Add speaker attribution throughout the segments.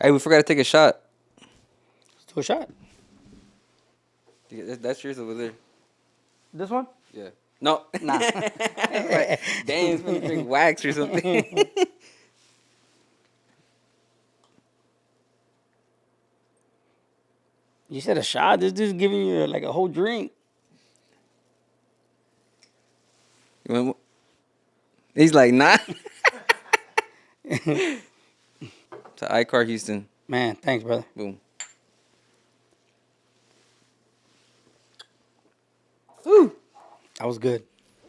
Speaker 1: Hey, we forgot to take a shot.
Speaker 2: Let's do a shot.
Speaker 1: That's yours over there.
Speaker 2: This one?
Speaker 1: Yeah. No.
Speaker 2: Nah.
Speaker 1: Like, damn, it's gonna drink wax or something.
Speaker 2: You said a shot? This dude's giving you like a whole drink.
Speaker 1: He's like, nah. To ICarhouston.
Speaker 2: Man, thanks, brother.
Speaker 1: Boom. Woo.
Speaker 2: That was good.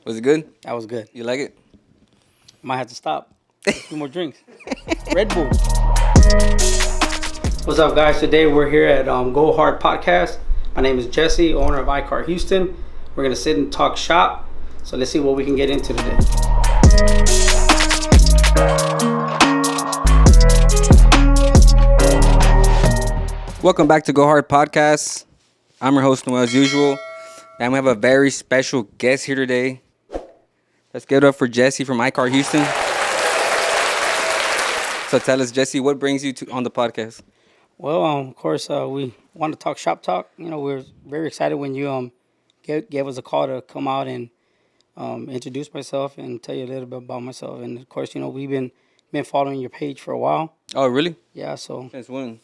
Speaker 1: Was it good?
Speaker 2: That was good.
Speaker 1: You like it?
Speaker 2: Might have to stop. A few more drinks. Red Bull. What's up, guys? Today we're here at Go Hard Podcast. My name is Jesse, owner of ICarhouston. We're going to sit and talk shop. So let's see what we can get into today.
Speaker 1: Welcome back to Go Hard Podcast. I'm your host, Noel, as usual. And we have a very special guest here today. Let's give it up for Jesse from ICarhouston. So tell us, Jesse, what brings you on the podcast?
Speaker 2: Well, of course, we want to talk shop talk. You know, we're very excited when you gave us a call to come out and introduce myself and tell you a little bit about myself. And of course, you know, we've been following your page for a while.
Speaker 1: Oh, really?
Speaker 2: Yeah, so
Speaker 1: Since when?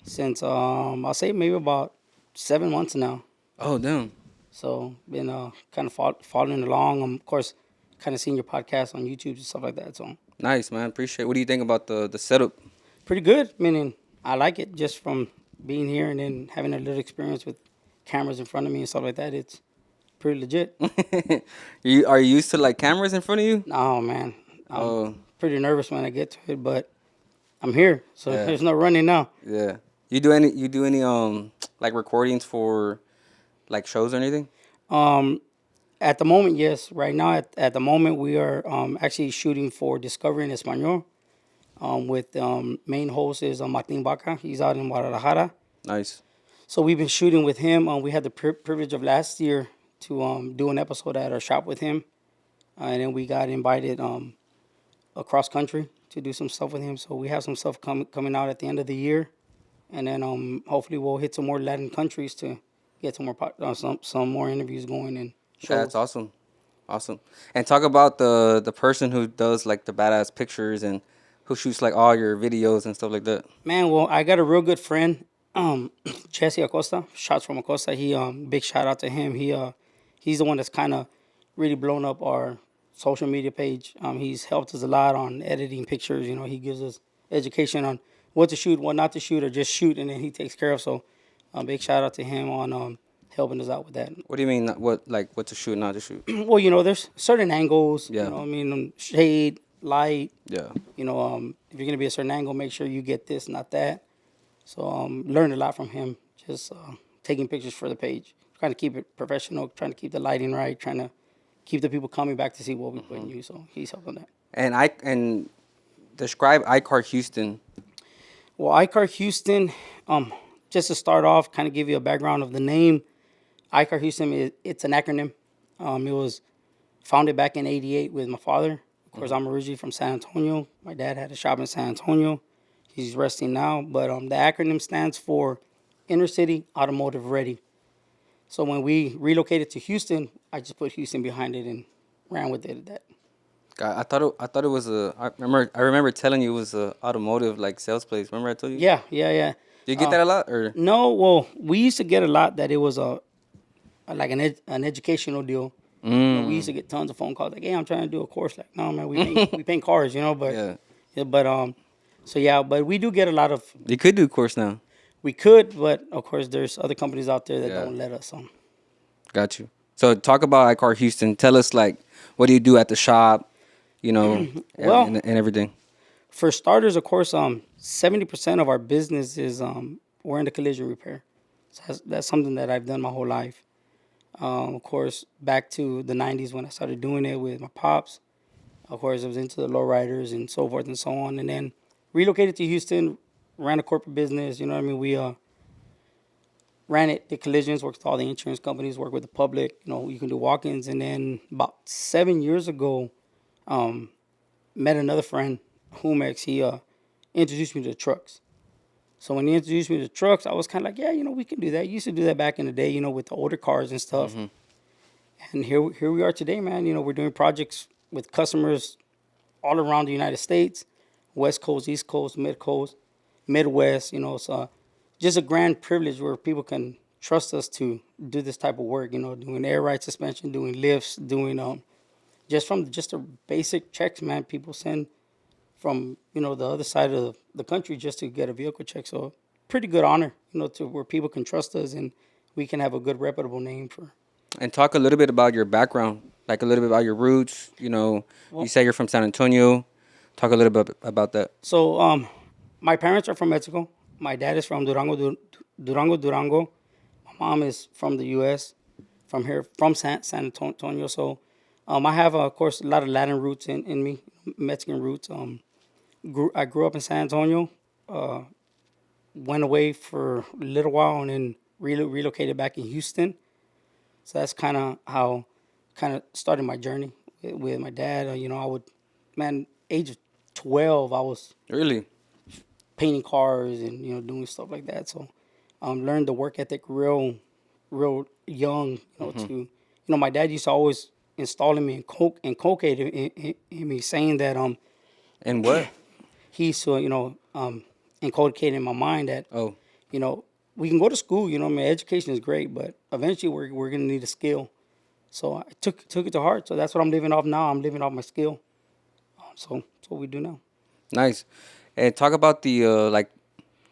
Speaker 2: since I'll say maybe about 7 months now.
Speaker 1: Oh, damn.
Speaker 2: So been kind of following along. Of course, kind of seeing your podcast on YouTube and stuff like that. So
Speaker 1: Nice, man. Appreciate it. What do you think about the setup?
Speaker 2: pretty good. Meaning I like it just from being here and then having a little experience with cameras in front of me and stuff like that. It's pretty legit.
Speaker 1: Are you used to like cameras in front of you?
Speaker 2: Oh man, I'm
Speaker 1: Oh,
Speaker 2: pretty nervous when I get to it, but I'm here, so
Speaker 1: Yeah.
Speaker 2: there's no running now.
Speaker 1: yeah. You do any like recordings for like shows or anything?
Speaker 2: At the moment, yes. Right now, at the moment, we are actually shooting for Discovery en Español. With main host is Martin Baca. He's out in Guadalajara.
Speaker 1: Nice.
Speaker 2: So we've been shooting with him. We had the privilege of last year to do an episode at our shop with him. And then we got invited across country to do some stuff with him. So we have some stuff coming out at the end of the year. And then hopefully we'll hit some more Latin countries to get some more some more interviews going and shows.
Speaker 1: Yeah, that's awesome. Awesome. And talk about the person who does like the badass pictures and who shoots like all your videos and stuff like that.
Speaker 2: Man, well, I got a real good friend, Jesse Acosta, shots from Acosta. He big shout out to him. He's the one that's kind of really blown up our social media page. He's helped us a lot on editing pictures. You know, he gives us education on what to shoot, what not to shoot, or just shoot, and then he takes care of. So, big shout out to him on helping us out with that.
Speaker 1: What do you mean? What to shoot, not to shoot?
Speaker 2: Well, you know, there's certain angles.
Speaker 1: Yeah.
Speaker 2: You know, I mean, shade, light.
Speaker 1: Yeah.
Speaker 2: You know, if you're gonna be a certain angle, make sure you get this, not that. So, learned a lot from him. Just taking pictures for the page, trying to keep it professional, trying to keep the lighting right, trying to keep the people coming back to see what we put in you. So he's helping that.
Speaker 1: And describe ICarhouston.
Speaker 2: Well, ICarhouston, just to start off, kind of give you a background of the name. ICarhouston, it's an acronym. It was founded back in '88 with my father. Of course, I'm originally from San Antonio. My dad had a shop in San Antonio. He's resting now. But the acronym stands for Inner City Automotive Ready. So when we relocated to Houston, I just put Houston behind it and ran with it at that.
Speaker 1: God, I thought it was I remember telling you it was a automotive like sales place. Remember I told you?
Speaker 2: Yeah.
Speaker 1: Do you get that a lot or?
Speaker 2: No, well, we used to get a lot that it was like an educational deal. You know, we used to get tons of phone calls like, "Hey, I'm trying to do a course." Like, no, man, we paint cars, you know. But but we do get a lot of.
Speaker 1: You could do a course now.
Speaker 2: We could, but of course, there's other companies out there that don't let us.
Speaker 1: Got you. So talk about ICarhouston. Tell us like what do you do at the shop, you know,
Speaker 2: Well,
Speaker 1: and everything.
Speaker 2: For starters, of course, 70% of our business is we're in the collision repair. So that's something that I've done my whole life. Of course, back to the 90s when I started doing it with my pops. Of course, I was into the lowriders and so forth and so on. And then relocated to Houston, ran a corporate business. You know what I mean? We ran it, did collisions, worked with all the insurance companies, worked with the public. You know, you can do walk-ins. And then about 7 years ago, met another friend, Humex. He introduced me to trucks. So when he introduced me to trucks, I was kind of like, yeah, we can do that. Used to do that back in the day, with the older cars and stuff. And here we are today, man. We're doing projects with customers all around the United States, West Coast, East Coast, Mid Coast, Midwest. So just a grand privilege where people can trust us to do this type of work. Doing air ride suspension, doing lifts, doing just a basic checks, man. People send from the other side of the country just to get a vehicle check. So pretty good honor, to where people can trust us and we can have a good reputable name for.
Speaker 1: And talk a little bit about your background, like a little bit about your roots. You say you're from San Antonio. Talk a little bit about that.
Speaker 2: So my parents are from Mexico. My dad is from Durango. My mom is from the U.S., from here, from San Antonio. So I have, of course, a lot of Latin roots in me, Mexican roots. I grew up in San Antonio, went away for a little while, and then relocated back in Houston. So that's kind of how started my journey with my dad. Age of 12, I was
Speaker 1: Really?
Speaker 2: painting cars and doing stuff like that. So learned the work ethic real young. To my dad used to always installing me inculcate in me, saying that
Speaker 1: And what?
Speaker 2: he used to inculcate in my mind that
Speaker 1: Oh,
Speaker 2: we can go to school. Education is great, but eventually we're gonna need a skill. So I took it to heart. So that's what I'm living off now. I'm living off my skill. So that's what we do now.
Speaker 1: nice. And talk about the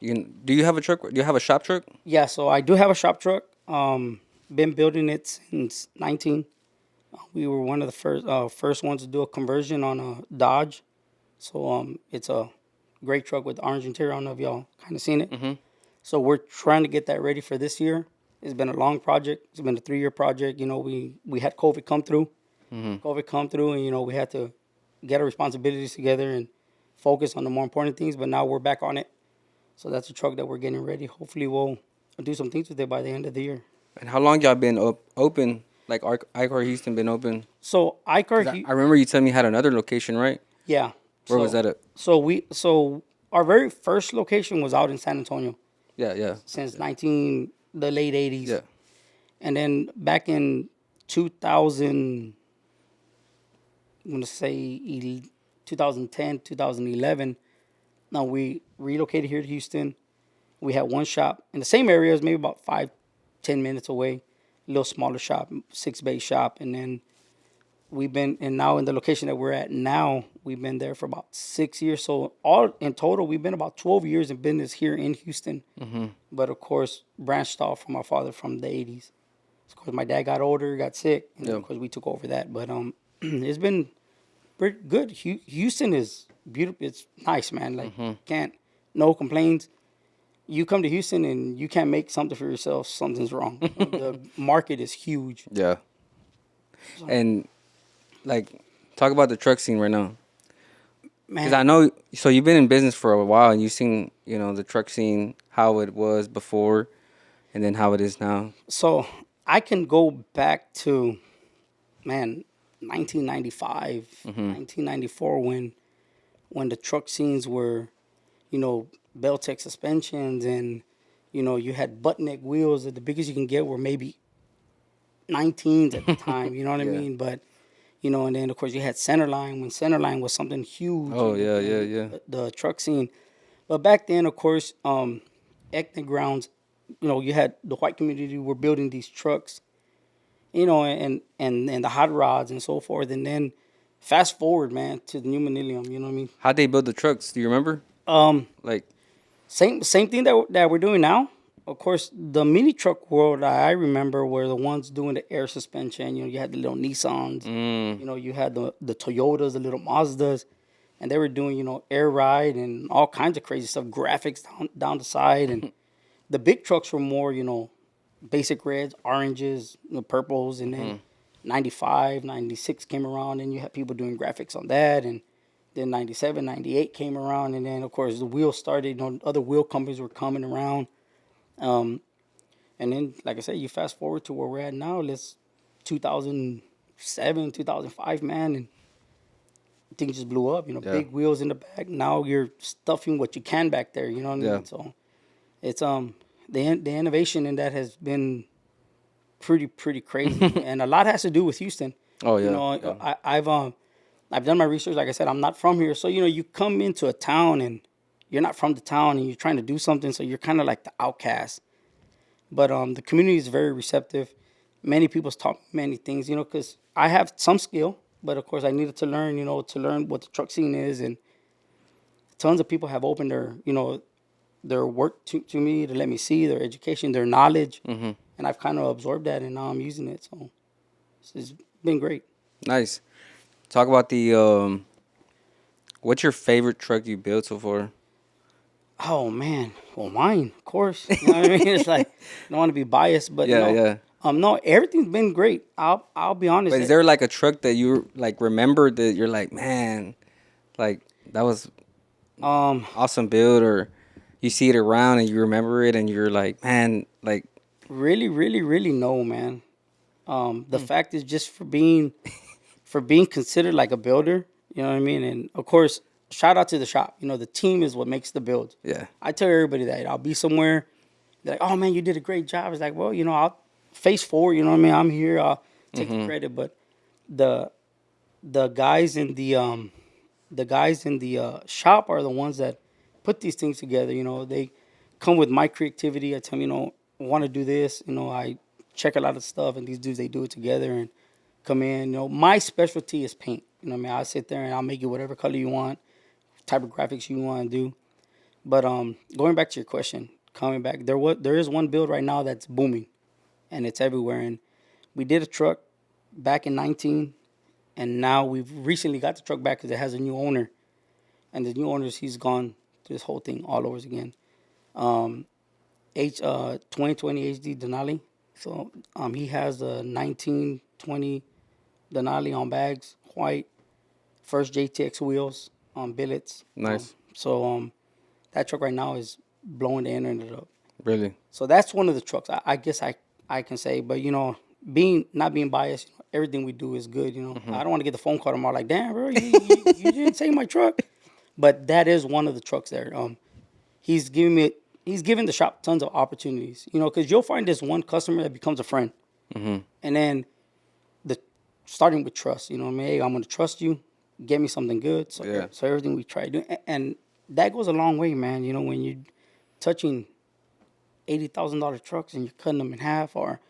Speaker 1: do you have a truck? Do you have a shop truck?
Speaker 2: Yeah, so I do have a shop truck. Been building it since 19. We were one of the first ones to do a conversion on a Dodge. So it's a great truck with orange interior. I don't know if y'all kind of seen it.
Speaker 1: Mm-hmm.
Speaker 2: So we're trying to get that ready for this year. It's been a long project. It's been a 3-year project. We had COVID come through. And we had to get our responsibilities together and focus on the more important things. But now we're back on it. So that's a truck that we're getting ready. Hopefully we'll do some things with it by the end of the year.
Speaker 1: And how long y'all been open? Like ICarhouston been open?
Speaker 2: So iCAR,
Speaker 1: I remember you telling me you had another location, right?
Speaker 2: yeah.
Speaker 1: Where was that at?
Speaker 2: So our very first location was out in San Antonio.
Speaker 1: Yeah.
Speaker 2: Since the late 80s.
Speaker 1: Yeah.
Speaker 2: And then back in 2000, I'm going to say 2010, 2011, now we relocated here to Houston. We had one shop in the same area, maybe about 5-10 minutes away. A little smaller shop, 6-bay shop. And then now in the location that we're at now, we've been there for about 6 years. So all in total, we've been about 12 years in business here in Houston.
Speaker 1: Mm-hmm.
Speaker 2: But of course, branched off from our father from the 80s. Of course, my dad got older, got sick, and of course we took over that. But it's been pretty good. Houston is beautiful. It's nice, man. Like no complaints. You come to Houston and you can't make something for yourself, something's wrong. The market is huge.
Speaker 1: Yeah. And like, talk about the truck scene right now. Because I know, so you've been in business for a while and you've seen, the truck scene, how it was before and then how it is now.
Speaker 2: So I can go back to, 1995, 1994 when the truck scenes were, Beltec suspensions and, you had butt neck wheels. The biggest you can get were maybe 19s at the time, you know what I mean? But, and then, of course, you had Centerline when Centerline was something huge.
Speaker 1: Oh, yeah.
Speaker 2: The truck scene. But back then, of course, ethnic grounds, you had the white community were building these trucks, and the hot rods and so forth. And then fast forward, man, to the new millennium, you know what I mean?
Speaker 1: How'd they build the trucks? Do you remember? Like...
Speaker 2: Same thing that we're doing now. Of course, the mini truck world I remember were the ones doing the air suspension. You had the little Nissans. You had the Toyotas, the little Mazdas, and they were doing air ride and all kinds of crazy stuff, graphics down the side. And the big trucks were more basic reds, oranges, purples, and then 95, 96 came around, and you had people doing graphics on that. And then 97, 98 came around, and then, of course, the wheels started. Other wheel companies were coming around. And then, like I said, you fast forward to where we're at now. 2007, 2005, man, and things just blew up. Big wheels in the back. Now you're stuffing what you can back there, you know what I mean? So It's the innovation in that has been pretty crazy, and a lot has to do with Houston.
Speaker 1: Oh
Speaker 2: You
Speaker 1: yeah,
Speaker 2: know,
Speaker 1: yeah.
Speaker 2: I've done my research. Like I said, I'm not from here, so you come into a town and you're not from the town, and you're trying to do something, so you're kind of like the outcast. But the community is very receptive. Many people's taught me many things, because I have some skill, but of course I needed to learn, to learn what the truck scene is, and tons of people have opened their work to me to let me see their education, their knowledge, and I've kind of absorbed that, and now I'm using it. So it's been great.
Speaker 1: Nice. Talk about the what's your favorite truck you built so far?
Speaker 2: Oh man, well mine, of course. You know what I mean? It's like I don't want to be biased, but
Speaker 1: Yeah, yeah.
Speaker 2: no, everything's been great. I'll be honest.
Speaker 1: But is there like a truck that you like remember that you're like, man, like that was awesome build, or you see it around and you remember it and you're like, man, like
Speaker 2: Really, really, really no, man. The fact is just for being considered like a builder, you know what I mean? And of course, shout out to the shop. The team is what makes the build.
Speaker 1: yeah.
Speaker 2: I tell everybody that. I'll be somewhere, they're like, oh man, you did a great job. It's like, well, I'll face forward, you know what I mean? I'm here, I'll take the credit. But the the guys in the shop are the ones that put these things together. They come with my creativity. I tell them, I want to do this. I check a lot of stuff, and these dudes, they do it together and come in. My specialty is paint. What I mean, I sit there and I'll make it whatever color you want, type of graphics you want to do. But going back to your question, coming back, there is one build right now that's booming, and it's everywhere. And we did a truck back in 19, and now we've recently got the truck back because it has a new owner, and the new owners, he's gone through this whole thing all over again. Um, 2020 HD Denali. So he has a 1920 Denali on bags, white, first JTX wheels on billets.
Speaker 1: Nice.
Speaker 2: So that truck right now is blowing the internet up.
Speaker 1: Really?
Speaker 2: So that's one of the trucks I guess I can say. But not being biased, everything we do is good. I don't want to get the phone call tomorrow like, damn, bro, you didn't say my truck. But that is one of the trucks there. He's giving the shop tons of opportunities. Because you'll find this one customer that becomes a friend, and then the starting with trust. I mean, hey, I'm gonna trust you. Get me something good. So
Speaker 1: Yeah.
Speaker 2: so everything we try to do, and that goes a long way, man. When you're touching $80,000 trucks and you're cutting them in half, or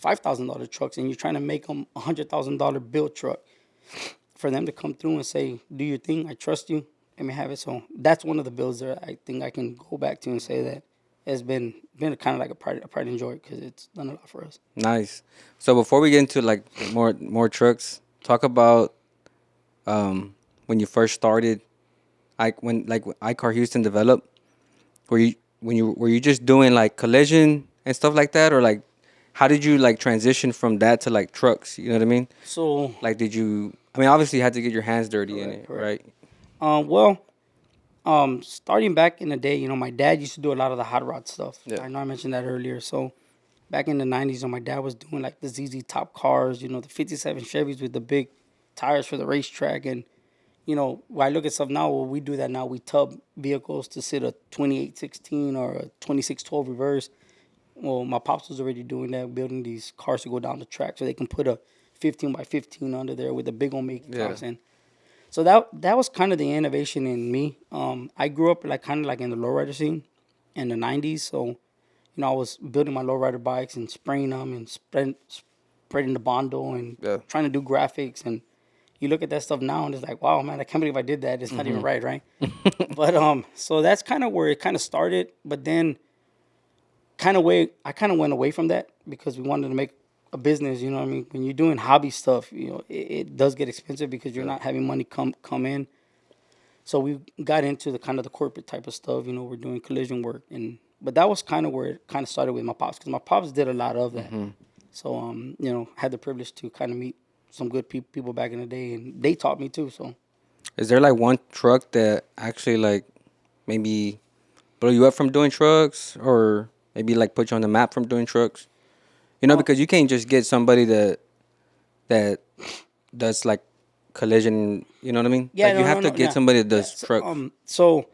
Speaker 2: $5,000 trucks and you're trying to make them $100,000 build truck, for them to come through and say, "Do your thing. I trust you. Let me have it." So that's one of the builds that I think I can go back to and say that has been kind of like a pride and joy, because it's done a lot for us.
Speaker 1: Nice. So before we get into like more trucks, talk about when you first started, when iCarhouston developed, were you just doing like collision and stuff like that, or like how did you like transition from that to like trucks? You know what I mean?
Speaker 2: So
Speaker 1: Like, did you? I mean, obviously you had to get your hands dirty in it,
Speaker 2: correct.
Speaker 1: right?
Speaker 2: Well, starting back in the day, my dad used to do a lot of the hot rod stuff.
Speaker 1: Yeah.
Speaker 2: I know I mentioned that earlier. So back in the 90s, my dad was doing like the ZZ Top cars, the 57 Chevys with the big tires for the racetrack. And, when I look at stuff now, well, we do that now. We tub vehicles to sit a 2816 or a 2612 reverse. Well, my pops was already doing that, building these cars to go down the track so they can put a 15 by 15 under there with a big old make
Speaker 1: Yeah.
Speaker 2: in. So that was kind of the innovation in me. I grew up kind of like in the lowrider scene in the 90s. So, I was building my lowrider bikes and spraying them and spreading the Bondo and
Speaker 1: Yeah.
Speaker 2: trying to do graphics. And you look at that stuff now and it's like, wow, man, I can't believe I did that. It's not even right? But so that's kind of where it kind of started. But then I kind of went away from that because we wanted to make a business. You know what I mean? When you're doing hobby stuff, it does get expensive because you're not having money come in. So we got into the kind of the corporate type of stuff. We're doing collision work, but that was kind of where it kind of started with my pops, because my pops did a lot of that. So had the privilege to kind of meet some good people back in the day, and they taught me too. So
Speaker 1: Is there like one truck that actually like maybe blow you up from doing trucks, or maybe like put you on the map from doing trucks? Because you can't just get somebody that does like collision. You know what I mean?
Speaker 2: yeah,
Speaker 1: Like you have to get somebody that does
Speaker 2: That's,
Speaker 1: trucks.
Speaker 2: So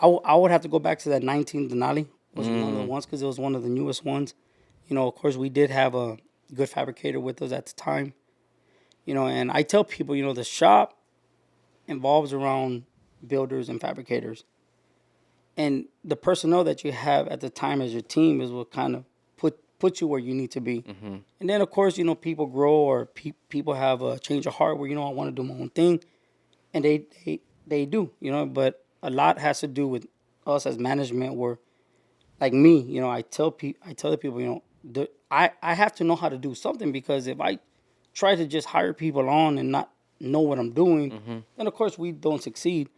Speaker 2: I would have to go back to that 19 Denali was one of the ones because it was one of the newest ones. You know, of course, we did have a good fabricator with us at the time. You know, and I tell people, you know, the shop involves around builders and fabricators. And the personnel that you have at the time as your team is what kind of put you where you need to be. And then, of course, you know, people grow or people have a change of heart where, you know, I want to do my own thing. And they do, you know, but a lot has to do with us as management where, like me, you know, I tell the people, you know, I have to know how to do something because if I try to just hire people on and not know what I'm doing, then of course we don't succeed.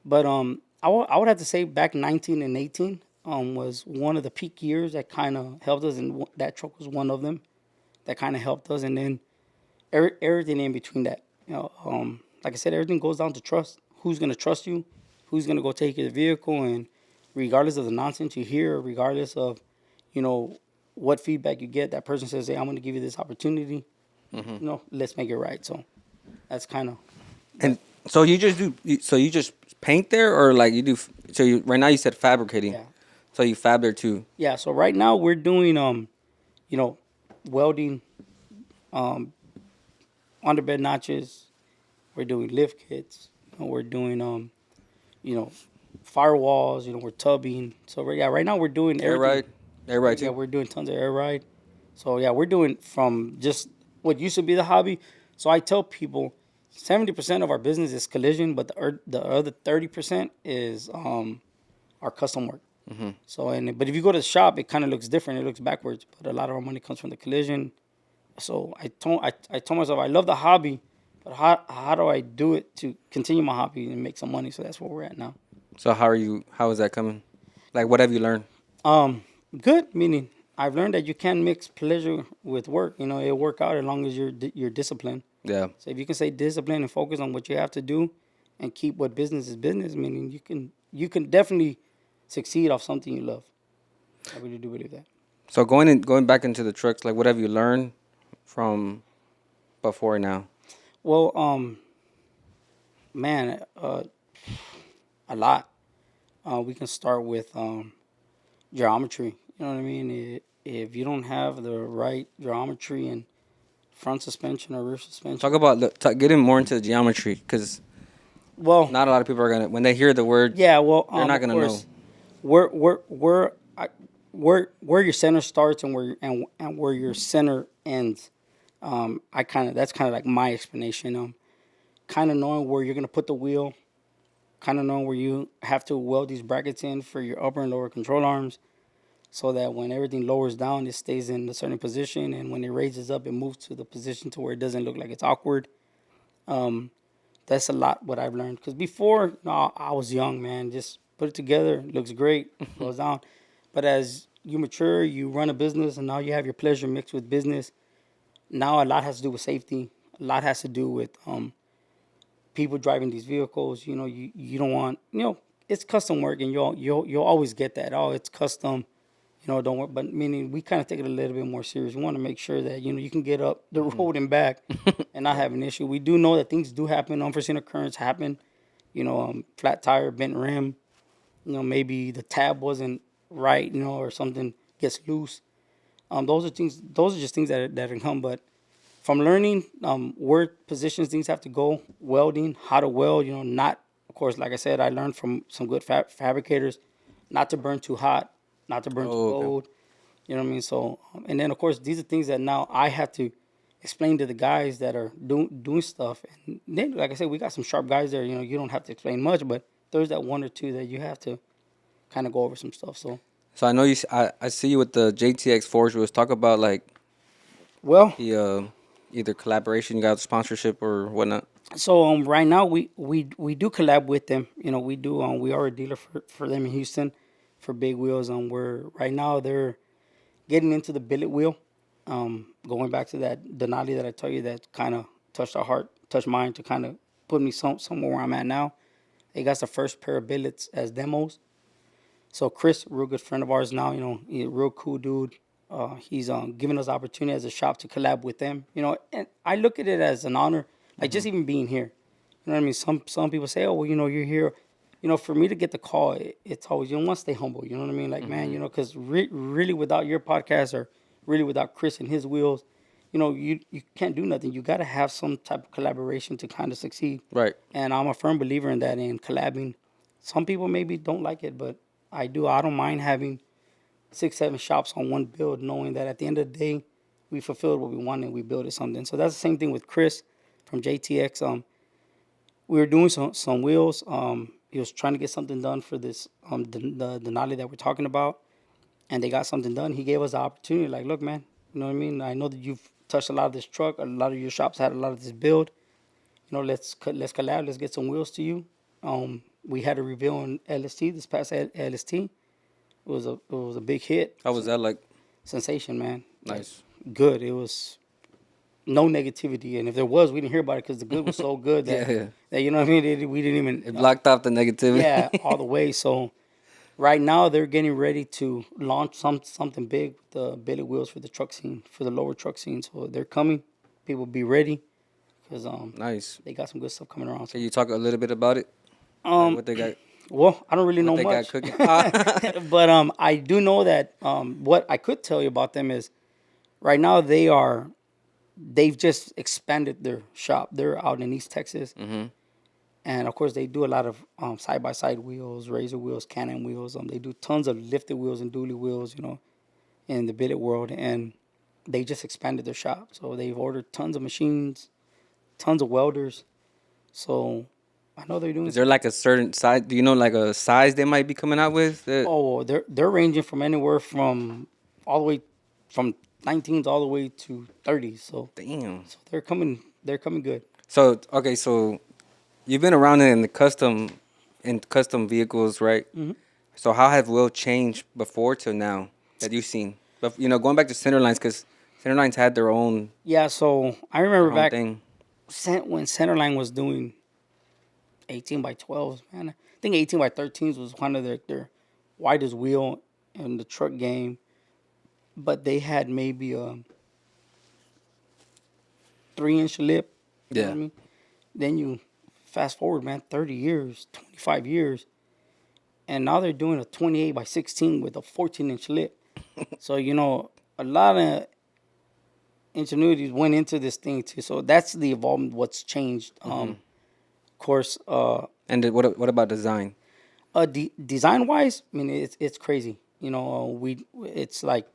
Speaker 2: But I would have to say back 19 and 18 was one of the peak years that kind of helped us, and that truck was one of them that kind of helped us. And then everything in between that, you know, like I said, everything goes down to trust. Who's gonna trust you? Who's gonna go take your vehicle? And regardless of the nonsense you hear, regardless of, you know, what feedback you get, that person says, "Hey, I'm gonna give you this opportunity. You know, let's make it right." So that's kind of.
Speaker 1: And so you just do. So you just paint there, or like you do. So you right now you said fabricating.
Speaker 2: Yeah.
Speaker 1: So you fab there too.
Speaker 2: Yeah. So right now we're doing you know, welding, underbed notches. We're doing lift kits. You know, we're doing you know, firewalls. You know, we're tubbing. So yeah, right now we're doing
Speaker 1: Air
Speaker 2: everything.
Speaker 1: ride. Air ride
Speaker 2: Yeah,
Speaker 1: too.
Speaker 2: we're doing tons of air ride. So yeah, we're doing from just what used to be the hobby. So I tell people, 70% of our business is collision, but the other 30% is our custom work. So but if you go to the shop, it kind of looks different. It looks backwards, but a lot of our money comes from the collision. So I told myself I love the hobby, but how do I do it to continue my hobby and make some money? So that's where we're at now.
Speaker 1: So how are you? How is that coming? Like, what have you learned?
Speaker 2: Good. Meaning, I've learned that you can mix pleasure with work. You know, it'll work out as long as you're disciplined.
Speaker 1: Yeah.
Speaker 2: So if you can stay disciplined and focus on what you have to do, and keep what business is business, meaning you can definitely succeed off something you love. I really do believe that.
Speaker 1: So going back into the trucks, like, what have you learned from before and now?
Speaker 2: Well, man, a lot. We can start with geometry. You know what I mean? If you don't have the right geometry and front suspension or rear suspension.
Speaker 1: Talk about getting more into the geometry, because
Speaker 2: Well,
Speaker 1: not a lot of people are gonna, when they hear the word,
Speaker 2: yeah, well,
Speaker 1: they're not
Speaker 2: of
Speaker 1: gonna
Speaker 2: course,
Speaker 1: know.
Speaker 2: where your center starts and where your center ends. That's kind of like my explanation. Kind of knowing where you're gonna put the wheel, kind of knowing where you have to weld these brackets in for your upper and lower control arms, so that when everything lowers down, it stays in a certain position, and when it raises up, it moves to the position to where it doesn't look like it's awkward. That's a lot what I've learned. Because before, no, I was young, man. Just put it together, it looks great, goes down. But as you mature, you run a business, and now you have your pleasure mixed with business. Now a lot has to do with safety. A lot has to do with people driving these vehicles. You know, you don't want, you know, it's custom work, and you'll always get that. Oh, it's custom. You know, don't work. But meaning we kind of take it a little bit more serious. We want to make sure that, you know, you can get up the road and back and not have an issue. We do know that things do happen. Unforeseen occurrence happen. You know, flat tire, bent rim. You know, maybe the tab wasn't right. You know, or something gets loose. Those are things. Those are just things that can come. But from learning where positions things have to go, welding, how to weld. You know, not, of course, like I said, I learned from some good fabricators, not to burn too hot, not to burn too cold. You know what I mean? So, and then of course these are things that now I have to explain to the guys that are doing stuff. And then, like I said, we got some sharp guys there. You know, you don't have to explain much, but there's that one or two that you have to kind of go over some stuff.
Speaker 1: So I know you. I see you with the JTX Forged. Was talk about like
Speaker 2: well,
Speaker 1: the either collaboration, you got sponsorship or whatnot.
Speaker 2: so right now we do collab with them. You know, we do. We are a dealer for them in Houston for big wheels. We're right now they're getting into the billet wheel. Going back to that Denali that I told you that kind of touched our heart, touched mine to kind of put me somewhere where I'm at now. They got the first pair of billets as demos. So Chris, real good friend of ours now, you know, he's a real cool dude. He's giving us opportunity as a shop to collab with them. You know, and I look at it as an honor, like just even being here. You know what I mean? Some people say, oh, well, you know, you're here. for me to get the call, it's always, you want to stay humble. You know what I mean? Like, man, because really without your podcast or really without Chris and his wheels, you can't do nothing. You got to have some type of collaboration to kind of succeed.
Speaker 1: Right.
Speaker 2: And I'm a firm believer in that, in collabing. Some people maybe don't like it, but I do. I don't mind having 6, 7 shops on one build, knowing that at the end of the day, we fulfilled what we wanted and we built it something. So that's the same thing with Chris from JTX. We were doing some wheels. He was trying to get something done for this the Denali that we're talking about, and they got something done. He gave us the opportunity, like, look, man, you know what I mean? I know that you've touched a lot of this truck. A lot of your shops had a lot of this build. Let's collab. Let's get some wheels to you. We had a reveal on LST this past LST. It was a big hit.
Speaker 1: How was that like?
Speaker 2: Sensation, man.
Speaker 1: Nice.
Speaker 2: Like, good. It was no negativity, and if there was, we didn't hear about it because the good was so good that,
Speaker 1: Yeah.
Speaker 2: that you know what I mean. We didn't even
Speaker 1: It blocked off the negativity.
Speaker 2: yeah, all the way. So right now they're getting ready to launch something big with the billet wheels for the truck scene, for the lower truck scene. So they're coming. People be ready because
Speaker 1: Nice.
Speaker 2: they got some good stuff coming around. So,
Speaker 1: Can you talk a little bit about it? Like what they got?
Speaker 2: well, I don't really know
Speaker 1: What they got
Speaker 2: much,
Speaker 1: cooking?
Speaker 2: but I do know that what I could tell you about them is right now they've just expanded their shop. They're out in East Texas. And of course, they do a lot of side by side wheels, razor wheels, Canon wheels. They do tons of lifted wheels and dually wheels, in the billet world. And they just expanded their shop. So they've ordered tons of machines, tons of welders. So I know they're doing.
Speaker 1: Is there like a certain size? Do you know like a size they might be coming out with?
Speaker 2: Oh, they're ranging from anywhere from all the way from 19s all the way to 30s. So
Speaker 1: Damn.
Speaker 2: so they're coming good.
Speaker 1: So okay, so you've been around in custom vehicles, right? So how have wheel changed before to now that you've seen? But going back to Centerlines, because Centerlines had their own,
Speaker 2: Yeah, so I remember
Speaker 1: own
Speaker 2: back
Speaker 1: thing.
Speaker 2: when Centerline was doing 18 by 12s, man. I think 18 by 13s was one of their widest wheel in the truck game. But they had maybe a 3-inch lip. You know what I
Speaker 1: Yeah.
Speaker 2: mean? Then you fast forward, man, 30 years, 25 years. And now they're doing a 28 by 16 with a 14-inch lip. So, a lot of ingenuity went into this thing too. So that's the evolvement, what's changed. Of course,
Speaker 1: And what about design?
Speaker 2: design wise, I mean, it's crazy. It's like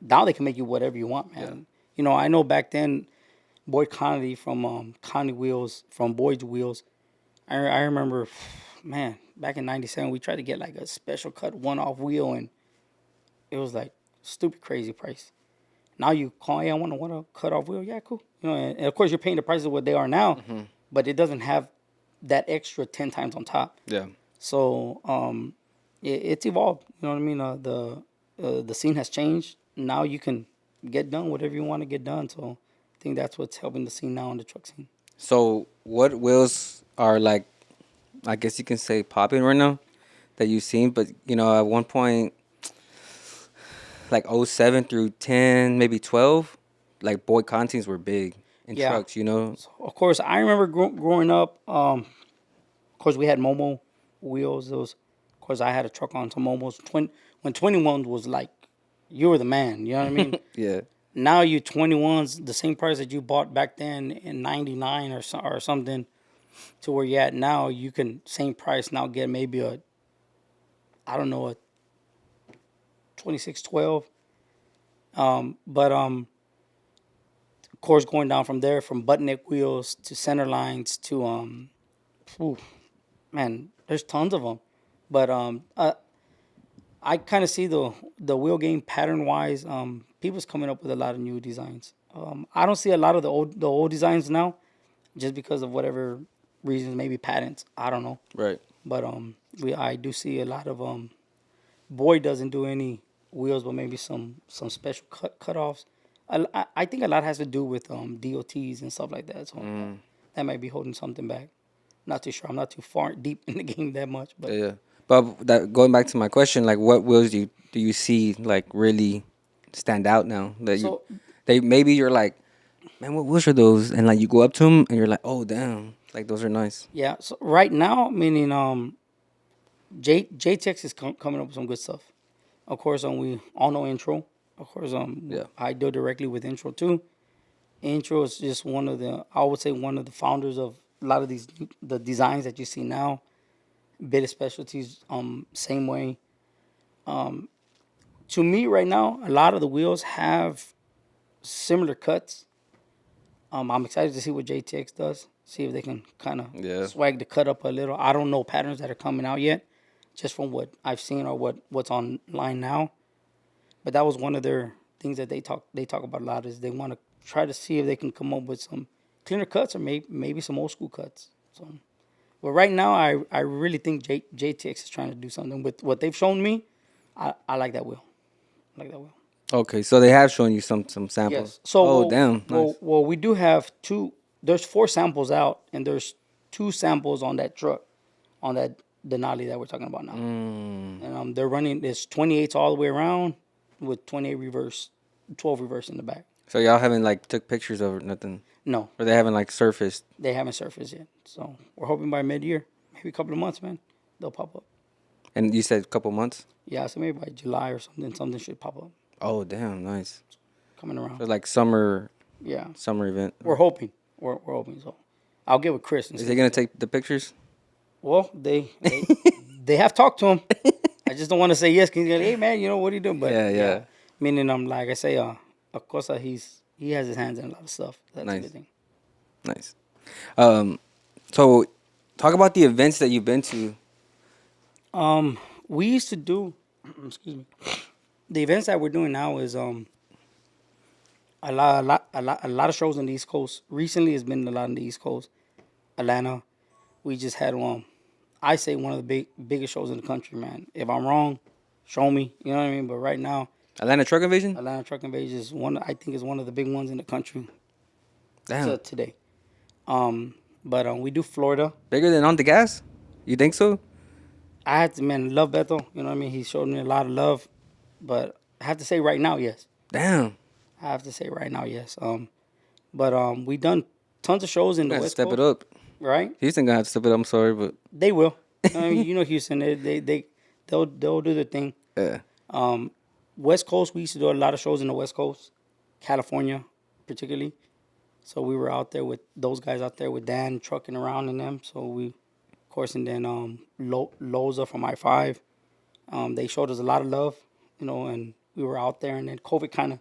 Speaker 2: now they can make you whatever you want, man. I know back then, Boyd Connolly from Connie Wheels, from Boyd's Wheels. I remember, man, back in '97, we tried to get like a special cut one-off wheel, and it was like stupid crazy price. Now you call, hey, I want a cut-off wheel. Yeah, cool. And of course you're paying the price of what they are now, but it doesn't have that extra 10 times on top.
Speaker 1: Yeah.
Speaker 2: So it's evolved. You know what I mean? The scene has changed. Now you can get done whatever you want to get done. So I think that's what's helping the scene now in the truck scene.
Speaker 1: So what wheels are like, I guess you can say popping right now that you've seen, but at one point, like '07 through 10, maybe 12, like Boyd Contins were big in trucks,
Speaker 2: So, of course, I remember growing up. Of course, we had Momo wheels. Of course, I had a truck on some Momos. When 21 was like, you were the man. You know what I mean?
Speaker 1: Yeah.
Speaker 2: Now you 21s, the same price that you bought back then in '99 or something, to where you're at now, you can same price now get maybe a 2612. But of course, going down from there, from butt neck wheels to center lines to man, there's tons of them. But I kind of see the wheel game pattern wise. People's coming up with a lot of new designs. I don't see a lot of the old designs now, just because of whatever reasons, maybe patents. I don't know.
Speaker 1: Right.
Speaker 2: But I do see a lot of Boyd doesn't do any wheels, but maybe some special cutoffs. I think a lot has to do with DOTs and stuff like that. So that might be holding something back. Not too sure. I'm not too far deep in the game that much. But
Speaker 1: Yeah. But going back to my question, like what wheels do you see like really stand out now that
Speaker 2: So-
Speaker 1: maybe you're like, man, what wheels are those? And like you go up to them and you're like, oh damn, like those are nice.
Speaker 2: yeah. So right now, meaning JTX is coming up with some good stuff. Of course, we all know Intro. Of course,
Speaker 1: Yeah.
Speaker 2: I deal directly with Intro too. Intro is just one of the, I would say, one of the founders of a lot of the designs that you see now. Bit of specialties, same way. To me, right now, a lot of the wheels have similar cuts. I'm excited to see what JTX does. See if they can kind of
Speaker 1: Yeah.
Speaker 2: swag the cut up a little. I don't know patterns that are coming out yet, just from what I've seen or what's online now. But that was one of their things that they talk about a lot is they want to try to see if they can come up with some cleaner cuts or maybe some old school cuts. So, but right now, I really think JTX is trying to do something with what they've shown me. I like that wheel. I like that wheel.
Speaker 1: Okay, so they have shown you some samples.
Speaker 2: Yes. So
Speaker 1: Oh, damn, nice.
Speaker 2: we do have two. There's 4 samples out, and there's 2 samples on that truck, on that Denali that we're talking about now. And they're running this 28s all the way around with 28 reverse, 12 reverse in the back.
Speaker 1: So y'all haven't like took pictures of it, nothing,
Speaker 2: No,
Speaker 1: or they haven't like surfaced.
Speaker 2: they haven't surfaced yet. So we're hoping by mid-year, maybe a couple of months, man, they'll pop up.
Speaker 1: And you said a couple months.
Speaker 2: Yeah, so maybe by July or something should pop up
Speaker 1: Oh, damn, nice.
Speaker 2: coming around.
Speaker 1: So like summer
Speaker 2: Yeah,
Speaker 1: event.
Speaker 2: we're hoping. We're hoping so. I'll get with Chris. And
Speaker 1: Is
Speaker 2: see.
Speaker 1: he gonna take the pictures?
Speaker 2: Well, they have talked to him. I just don't want to say yes. Cause he's like, hey man, what are you doing? But
Speaker 1: Yeah.
Speaker 2: meaning like I say, of course he has his hands in a lot of stuff. That's
Speaker 1: Nice.
Speaker 2: a good thing.
Speaker 1: Nice. So talk about the events that you've been to.
Speaker 2: We used to do, excuse me, the events that we're doing now is a lot of shows on the East Coast. Recently, it's been a lot on the East Coast. Atlanta, we just had I say one of the biggest shows in the country, man. If I'm wrong, show me. You know what I mean? But right now,
Speaker 1: Atlanta Truck Invasion?
Speaker 2: Atlanta Truck Invasion is I think is one of the big ones in the country.
Speaker 1: Damn.
Speaker 2: Today. But we do Florida.
Speaker 1: Bigger than On the Gas? You think so?
Speaker 2: I had to, man, love Beto. You know what I mean? He showed me a lot of love. But I have to say right now, yes.
Speaker 1: Damn.
Speaker 2: I have to say right now, yes. But we done tons of shows in the
Speaker 1: Gotta
Speaker 2: West
Speaker 1: step
Speaker 2: Coast.
Speaker 1: it up.
Speaker 2: Right?
Speaker 1: Houston gonna have to step it up. I'm sorry, but
Speaker 2: They will. I mean, Houston. They'll do their thing.
Speaker 1: yeah.
Speaker 2: West Coast, we used to do a lot of shows in the West Coast, California, particularly. So we were out there with those guys out there with Dan trucking around in them. So we, of course, and then Loza from I-5. They showed us a lot of love, and we were out there. And then COVID kind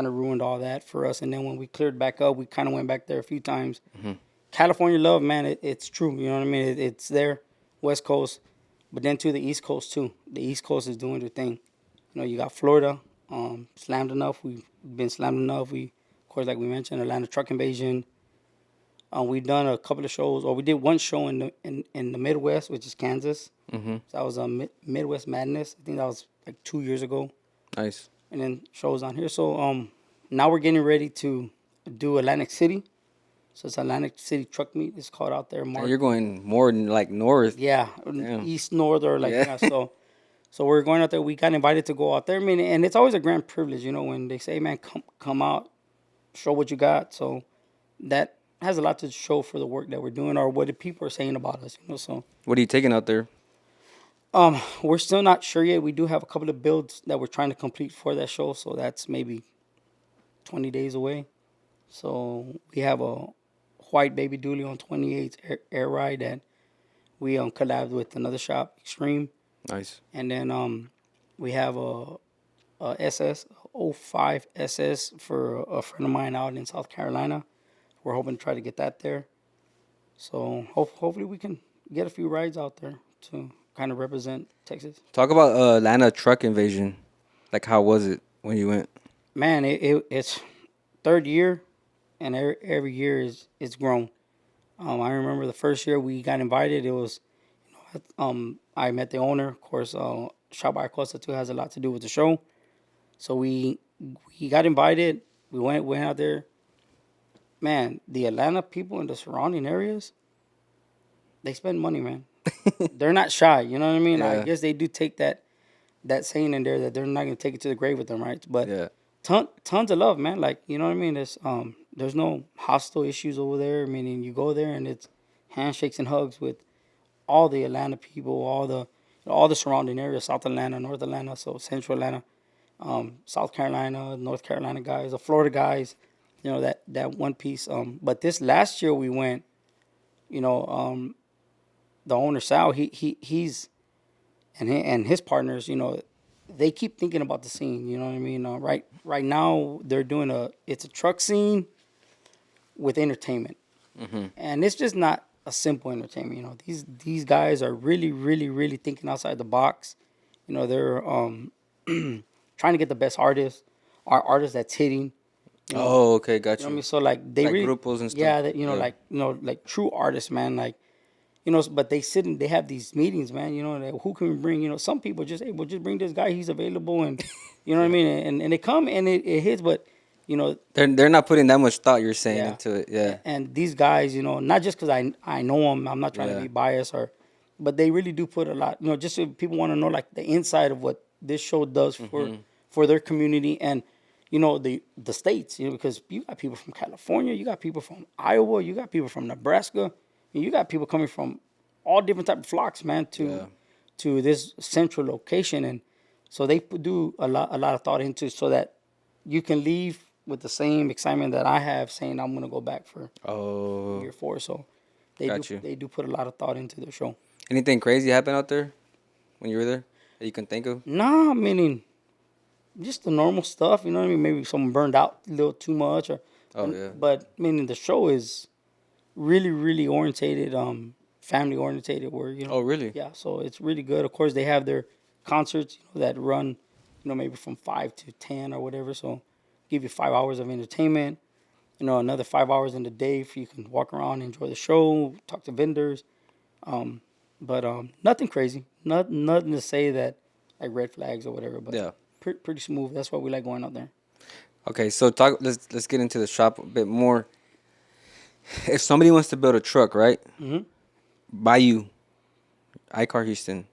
Speaker 2: of ruined all that for us. And then when we cleared back up, we kind of went back there a few times. Mm-hmm. California love, man, it's true. You know what I mean? It's there, West Coast, but then to the East Coast too. The East Coast is doing their thing. You got Florida, slammed enough. We've been slammed enough. We, of course, like we mentioned, Atlanta Truck Invasion. We've done a couple of shows, or we did one show in the Midwest, which is Kansas. Mm-hmm. So that was a Midwest Madness. I think that was like 2 years ago.
Speaker 1: Nice.
Speaker 2: And then shows on here. So now we're getting ready to do Atlantic City. So it's Atlantic City Truck Meet. It's called out there.
Speaker 1: You're going more than like north.
Speaker 2: Yeah,
Speaker 1: Damn.
Speaker 2: east, north, or like
Speaker 1: Yeah.
Speaker 2: So we're going out there. We got invited to go out there. I mean, and it's always a grand privilege, when they say, "Man, come out, show what you got." So that has a lot to show for the work that we're doing or what the people are saying about us. So
Speaker 1: What are you taking out there?
Speaker 2: we're still not sure yet. We do have a couple of builds that we're trying to complete for that show. So that's maybe 20 days away. So we have a white baby dually on 28 air ride that we collabed with another shop, Extreme.
Speaker 1: Nice.
Speaker 2: And then we have a SS 05 SS for a friend of mine out in South Carolina. We're hoping to try to get that there. So hopefully we can get a few rides out there to kind of represent Texas.
Speaker 1: Talk about Atlanta Truck Invasion. Like, how was it when you went?
Speaker 2: Man, it's third year. And every year it's grown. I remember the first year we got invited. It was, I met the owner. Of course, Shop by Costa too has a lot to do with the show. So we got invited. We went out there. Man, the Atlanta people in the surrounding areas, they spend money, man. They're not shy. You know what I mean?
Speaker 1: Yeah.
Speaker 2: I guess they do take that saying in there that they're not gonna take it to the grave with them, right? But
Speaker 1: Yeah.
Speaker 2: tons of love, man. Like, you know what I mean? There's no hostile issues over there. Meaning you go there and it's handshakes and hugs with all the Atlanta people, all the, all the surrounding areas, South Atlanta, North Atlanta, so Central Atlanta, South Carolina, North Carolina guys, the Florida guys, that one piece. But this last year we went, you know, the owner Sal, he's and his partners, they keep thinking about the scene. You know what I mean? Right now they're doing it's a truck scene with entertainment, and it's just not a simple entertainment. These guys are really, really, really thinking outside the box. They're trying to get the best artists, our artists that's hitting.
Speaker 1: Oh, okay, got
Speaker 2: You know what I
Speaker 1: you.
Speaker 2: mean? So like they
Speaker 1: Like
Speaker 2: really,
Speaker 1: grupos and stuff.
Speaker 2: yeah,
Speaker 1: Yeah.
Speaker 2: like true artists, man. Like but they sit and they have these meetings, man. Like, who can we bring? Some people just, hey, we'll just bring this guy. He's available, and you know what I mean. And they come and it hits, but
Speaker 1: They're not putting that much thought, you're saying,
Speaker 2: yeah.
Speaker 1: into it. Yeah.
Speaker 2: And these guys, not just because I know them, I'm not trying to
Speaker 1: Yeah.
Speaker 2: be biased but they really do put a lot. Just so people want to know like the inside of what this show does for their community and the states. Because you got people from California, you got people from Iowa, you got people from Nebraska, and you got people coming from all different type of flocks, man, to this central location, and so they do a lot of thought into it so that you can leave with the same excitement that I have, saying I'm gonna go back for
Speaker 1: Oh,
Speaker 2: year 4. So
Speaker 1: got you.
Speaker 2: they do put a lot of thought into their show.
Speaker 1: Anything crazy happen out there when you were there that you can think of?
Speaker 2: Nah, meaning just the normal stuff. You know what I mean? Maybe someone burned out a little too much,
Speaker 1: Oh, yeah.
Speaker 2: but meaning the show is really, really orientated, family orientated. Where
Speaker 1: Oh, really?
Speaker 2: yeah, so it's really good. Of course, they have their concerts, that run, maybe from 5 to 10 or whatever. So give you 5 hours of entertainment. Another 5 hours in the day for you can walk around, enjoy the show, talk to vendors. But nothing crazy. Nothing to say that like red flags or whatever. But
Speaker 1: Yeah.
Speaker 2: pretty smooth. That's why we like going out there.
Speaker 1: Okay, so let's get into the shop a bit more. If somebody wants to build a truck, right?
Speaker 2: Mm-hmm.
Speaker 1: By you, iCar Houston,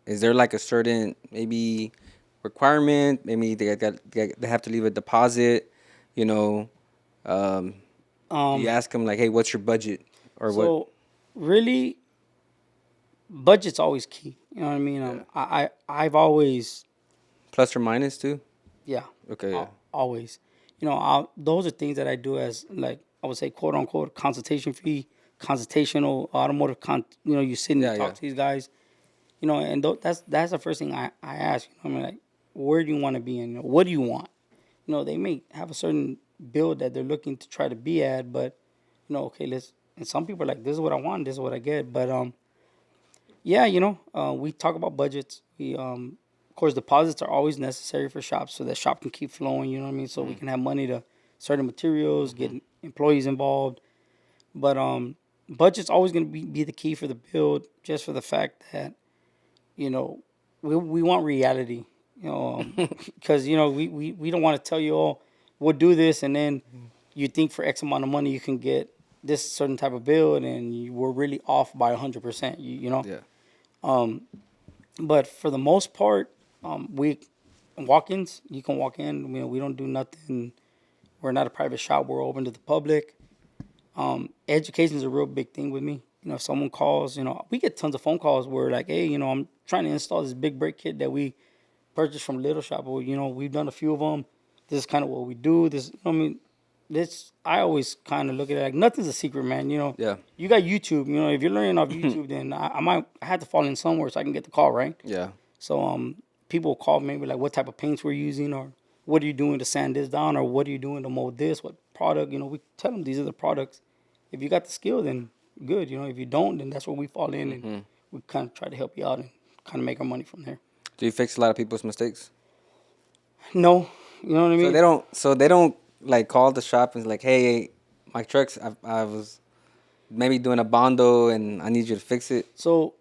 Speaker 1: is there like a certain maybe requirement? Maybe they have to leave a deposit, you know. Do you ask them like, hey, what's your budget or what?
Speaker 2: So really, budget's always key. You know what I mean? I've always,
Speaker 1: Plus or minus too?
Speaker 2: yeah,
Speaker 1: Okay, yeah.
Speaker 2: always. Those are things that I do as, like, I would say, quote unquote, consultation fee, consultational automotive. You sit and
Speaker 1: Yeah,
Speaker 2: talk
Speaker 1: yeah.
Speaker 2: to these guys. And that's the first thing I ask. I mean, like, where do you want to be in? What do you want? They may have a certain build that they're looking to try to be at, but okay, and some people are like, this is what I want, this is what I get. But yeah, we talk about budgets. Of course, deposits are always necessary for shops so that shop can keep flowing. You know what I mean? So we can have money to certain materials, get employees involved. But budget's always going to be the key for the build, just for the fact that we want reality. Because we don't want to tell you, oh, we'll do this, and then you think for X amount of money you can get this certain type of build, and we're really off by 100%.
Speaker 1: Yeah.
Speaker 2: But for the most part, we walk-ins. You can walk in. We don't do nothing. We're not a private shop. We're open to the public. Education is a real big thing with me. If someone calls, we get tons of phone calls where like, hey, I'm trying to install this big brake kit that we purchased from Little Shop. Or, we've done a few of them. This is kind of what we do. I always kind of look at it like nothing's a secret, man.
Speaker 1: Yeah.
Speaker 2: You got YouTube. If you're learning off YouTube, then I had to fall in somewhere so I can get the call, right?
Speaker 1: Yeah.
Speaker 2: So people call maybe like what type of paints we're using, or what are you doing to sand this down, or what are you doing to mold this, what product. We tell them these are the products. If you got the skill, then good. If you don't, then that's where we fall in, and we kind of try to help you out and kind of make our money from there.
Speaker 1: Do you fix a lot of people's mistakes?
Speaker 2: No, you know what I mean?
Speaker 1: So they don't like call the shop and like, hey, my trucks, I was maybe doing a bondo and I need you to fix it.
Speaker 2: So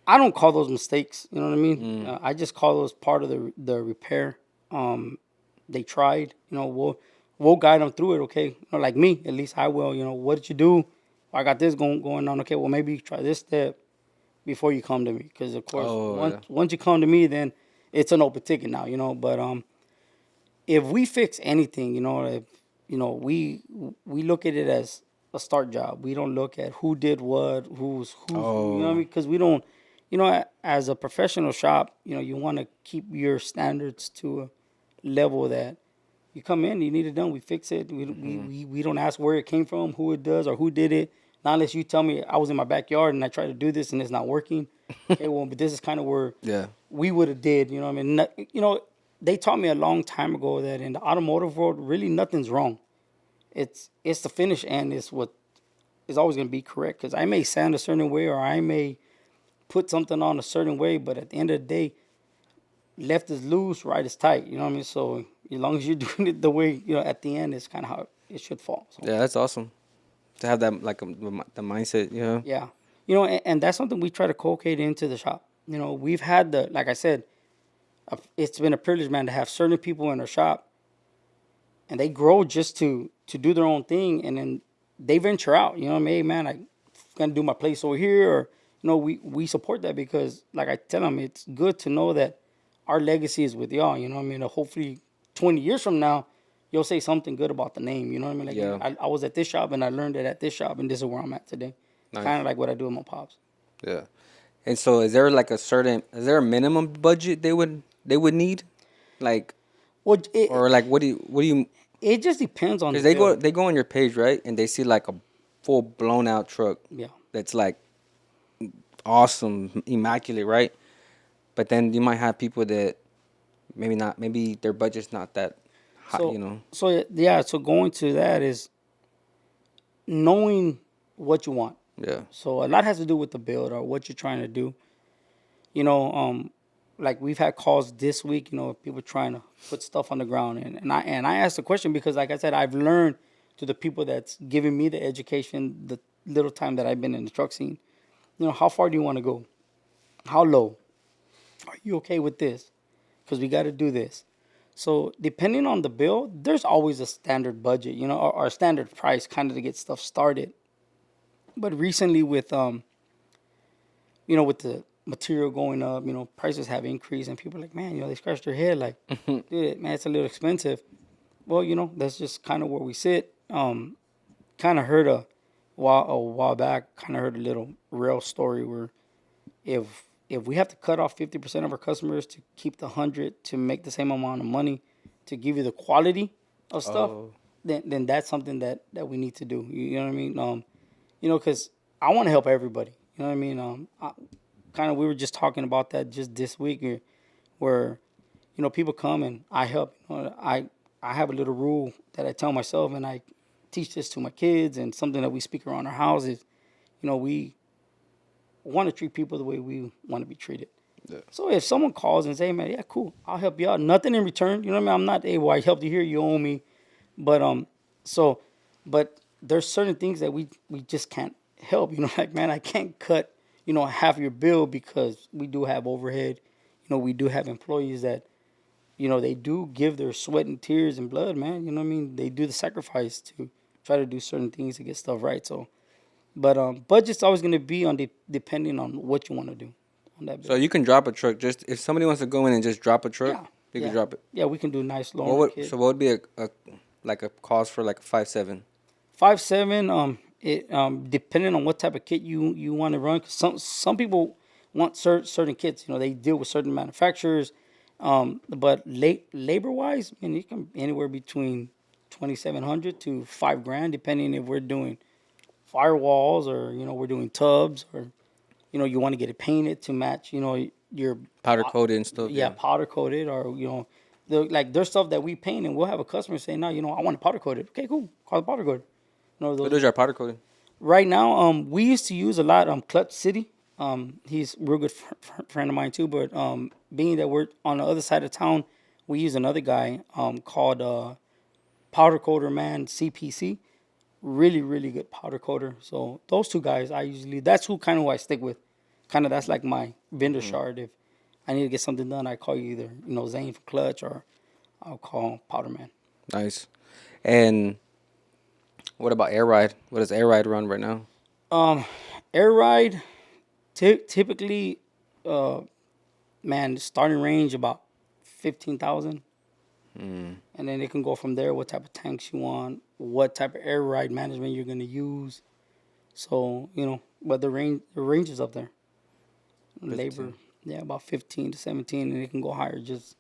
Speaker 2: I don't call those mistakes. You know what I mean? I just call those part of the repair. They tried. We'll guide them through it. Okay, like me, at least I will. What did you do? I got this going on. Okay, well maybe try this step before you come to me, because of course once you come to me, then it's an open ticket now. But if we fix anything, we look at it as a start job. We don't look at who did what, who's who. You know what I mean? Because we don't, as a professional shop, you want to keep your standards to a level that you come in, you need it done, we fix it. We don't ask where it came from, who it does, or who did it. Not unless you tell me I was in my backyard and I tried to do this and it's not working. Okay, well, but this is kind of where
Speaker 1: Yeah.
Speaker 2: we would have did. You know what I mean? They taught me a long time ago that in the automotive world, really nothing's wrong. It's the finish and it's what is always going to be correct. Because I may sound a certain way or I may put something on a certain way, but at the end of the day, left is loose, right is tight. You know what I mean? So as long as you're doing it the way, at the end, it's kind of how it should fall. So,
Speaker 1: Yeah, that's awesome to have that like the mindset.
Speaker 2: yeah. And that's something we try to cultivate into the shop. We've had like I said, it's been a privilege, man, to have certain people in our shop and they grow just to do their own thing. And then they venture out, you know what I mean? Hey, man, I'm going to do my place over here. Or, we support that because, like I tell them, it's good to know that our legacy is with y'all, you know what I mean? Hopefully 20 years from now, you'll say something good about the name, you know what I mean? Like,
Speaker 1: Yeah.
Speaker 2: I was at this shop and I learned it at this shop and this is where I'm at today.
Speaker 1: Nice.
Speaker 2: Kind of like what I do with my pops.
Speaker 1: Yeah. And so, is there a minimum budget they would need, like,
Speaker 2: Well,
Speaker 1: or like what do you?
Speaker 2: it just depends on
Speaker 1: Because
Speaker 2: the build.
Speaker 1: they go on your page, right, and they see like a full blown out truck.
Speaker 2: Yeah.
Speaker 1: That's like awesome, immaculate, right? But then you might have people that maybe their budget's not that high,
Speaker 2: So going to that is knowing what you want.
Speaker 1: Yeah.
Speaker 2: So a lot has to do with the build or what you're trying to do. You know, like we've had calls this week. People trying to put stuff on the ground, and I asked the question because, like I said, I've learned to the people that's giving me the education, the little time that I've been in the truck scene. How far do you want to go? How low? Are you okay with this? Because we got to do this. So depending on the build, there's always a standard budget, or standard price kind of to get stuff started. But recently with with the material going up, prices have increased and people are like, man, they scratch their head like, dude, man, it's a little expensive. Well, that's just kind of where we sit. Kind of heard a while back, kind of heard a little real story where if we have to cut off 50% of our customers to keep the 100 to make the same amount of money to give you the quality of stuff, then that's something that we need to do. You know what I mean? Because I want to help everybody. You know what I mean? We were just talking about that just this week where people come and I help. I have a little rule that I tell myself and I teach this to my kids and something that we speak around our houses. We want to treat people the way we want to be treated. Yeah. So if someone calls and say, hey, man, yeah, cool, I'll help you out. Nothing in return. You know what I mean? I'm not, hey, well, I helped you here, you owe me. But but there's certain things that we just can't help. Like, man, I can't cut, half your bill because we do have overhead. We do have employees that, they do give their sweat and tears and blood, man. You know what I mean? They do the sacrifice to try to do certain things to get stuff right. So, but budget's always going to be depending on what you want to do on that bill.
Speaker 1: So you can drop a truck just if somebody wants to go in and just drop a truck, you can drop it.
Speaker 2: Yeah, we can do nice loan.
Speaker 1: So what would be a cost for like a 5.7?
Speaker 2: 5.7. Depending on what type of kit you want to run. Cause some people want certain kits. They deal with certain manufacturers. But labor wise, you can anywhere between $2,700 to $5,000, depending if we're doing firewalls or we're doing tubs or you want to get it painted to match your
Speaker 1: powder coated and stuff.
Speaker 2: Yeah, powder coated or there's stuff that we paint and we'll have a customer say, no, I want it powder coated. Okay, cool, call it powder coated.
Speaker 1: Those are powder coated.
Speaker 2: Right now, we used to use a lot Clutch City. He's a real good friend of mine too. But being that we're on the other side of town, we use another guy called Powder Coater Man CPC. Really, really good powder coater. So those two guys, that's who I stick with. That's like my vendor shard. If I need to get something done, I call you either Zane for Clutch or I'll call Powder Man.
Speaker 1: Nice. And what about Air Ride? What does Air Ride run right now?
Speaker 2: Air Ride. Typically, starting range about 15,000, and then it can go from there. What type of tanks you want, what type of air ride management you're gonna use. So but the range is up there. Labor,
Speaker 1: 15.
Speaker 2: yeah, about 15 to 17, and it can go higher. Just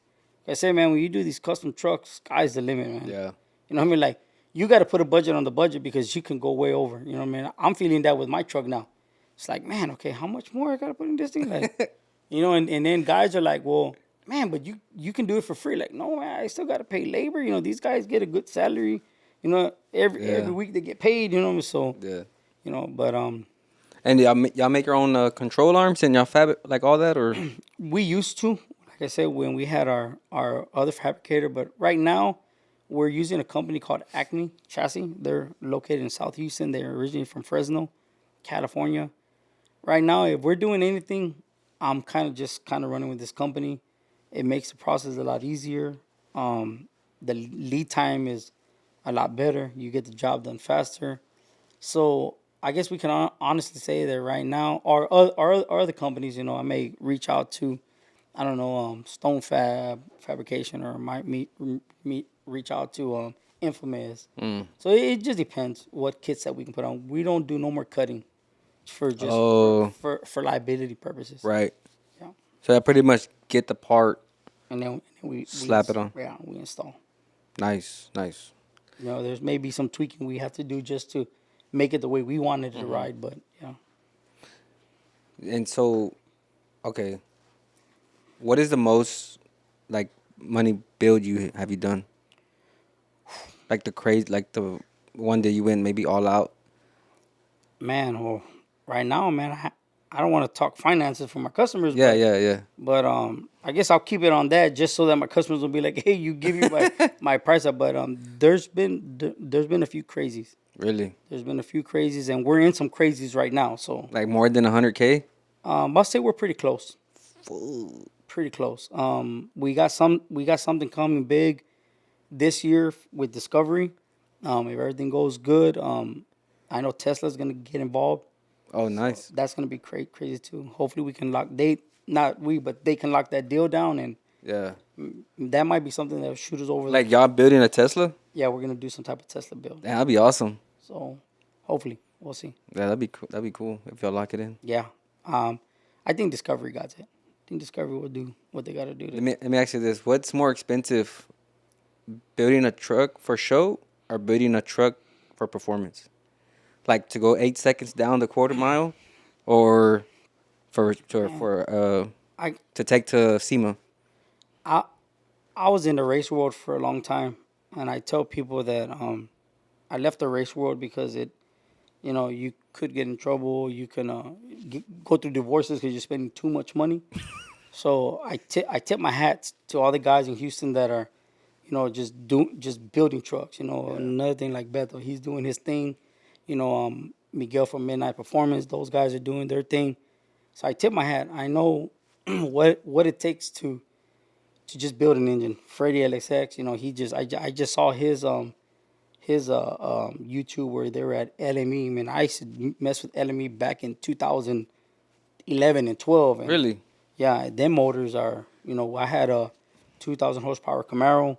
Speaker 2: like I say, man, when you do these custom trucks, sky's the limit, man.
Speaker 1: Yeah.
Speaker 2: You know what I mean? Like, you got to put a budget on the budget because you can go way over. You know what I mean? I'm feeling that with my truck now. It's like, man, okay, how much more I got to put in this thing? Like, and then guys are like, well, man, but you can do it for free. Like, no, man, I still got to pay labor. These guys get a good salary. Every
Speaker 1: Yeah.
Speaker 2: week they get paid. So
Speaker 1: Yeah.
Speaker 2: but
Speaker 1: And y'all make your own control arms and y'all fab like all that, or?
Speaker 2: we used to, like I said, when we had our other fabricator, but right now we're using a company called Acme Chassis. They're located in South Houston. They're originally from Fresno, California. Right now, if we're doing anything, I'm kind of running with this company. It makes the process a lot easier. The lead time is a lot better. You get the job done faster. So I guess we can honestly say that right now, our other companies, I may reach out to, I don't know, Stone Fabrication, or might reach out to Infamous. So it just depends what kits that we can put on. We don't do no more cutting for just
Speaker 1: Oh,
Speaker 2: for liability purposes.
Speaker 1: right.
Speaker 2: Yeah,
Speaker 1: So I pretty much get the part,
Speaker 2: and then we
Speaker 1: slap it on.
Speaker 2: Yeah, we install.
Speaker 1: Nice, nice.
Speaker 2: There's maybe some tweaking we have to do just to make it the way we wanted it to ride, but yeah.
Speaker 1: And so, okay, what is the most like money build you have you done? Like the crazy, like the one that you went maybe all out.
Speaker 2: Man, well, right now, man, I don't want to talk finances for my customers,
Speaker 1: Yeah, yeah, yeah.
Speaker 2: but I guess I'll keep it on that just so that my customers will be like, hey, you give me my price up. But there's been a few crazies.
Speaker 1: Really?
Speaker 2: There's been a few crazies, and we're in some crazies right now. So
Speaker 1: Like more than 100K?
Speaker 2: I'll say we're pretty close.
Speaker 1: Full.
Speaker 2: Pretty close. We got something coming big this year with Discovery. If everything goes good, I know Tesla's gonna get involved.
Speaker 1: Oh, nice.
Speaker 2: That's gonna be crazy too. Hopefully, we can but they can lock that deal down, and
Speaker 1: Yeah.
Speaker 2: that might be something that'll shoot us over.
Speaker 1: Like y'all building a Tesla?
Speaker 2: Yeah, we're gonna do some type of Tesla build.
Speaker 1: Yeah, that'd be awesome.
Speaker 2: So hopefully, we'll see.
Speaker 1: Yeah, that'd be cool. That'd be cool if y'all lock it in.
Speaker 2: Yeah, I think Discovery got it. I think Discovery will do what they gotta do.
Speaker 1: Let me ask you this: what's more expensive, building a truck for show or building a truck for performance? Like to go 8 seconds down the quarter mile, or
Speaker 2: I
Speaker 1: to take to SEMA?
Speaker 2: I I was in the race world for a long time, and I tell people that I left the race world because you could get in trouble. You can go through divorces because you're spending too much money. So I tip my hat to all the guys in Houston that are, just building trucks. Another thing like Beto, he's doing his thing. Miguel from Midnight Performance, those guys are doing their thing. So I tip my hat. I know what it takes to just build an engine. Freddie LXX, I just saw his YouTube where they were at LME. Man, I used to mess with LME back in 2011 and 12. And
Speaker 1: Really?
Speaker 2: yeah, them motors are, I had a 2,000 horsepower Camaro,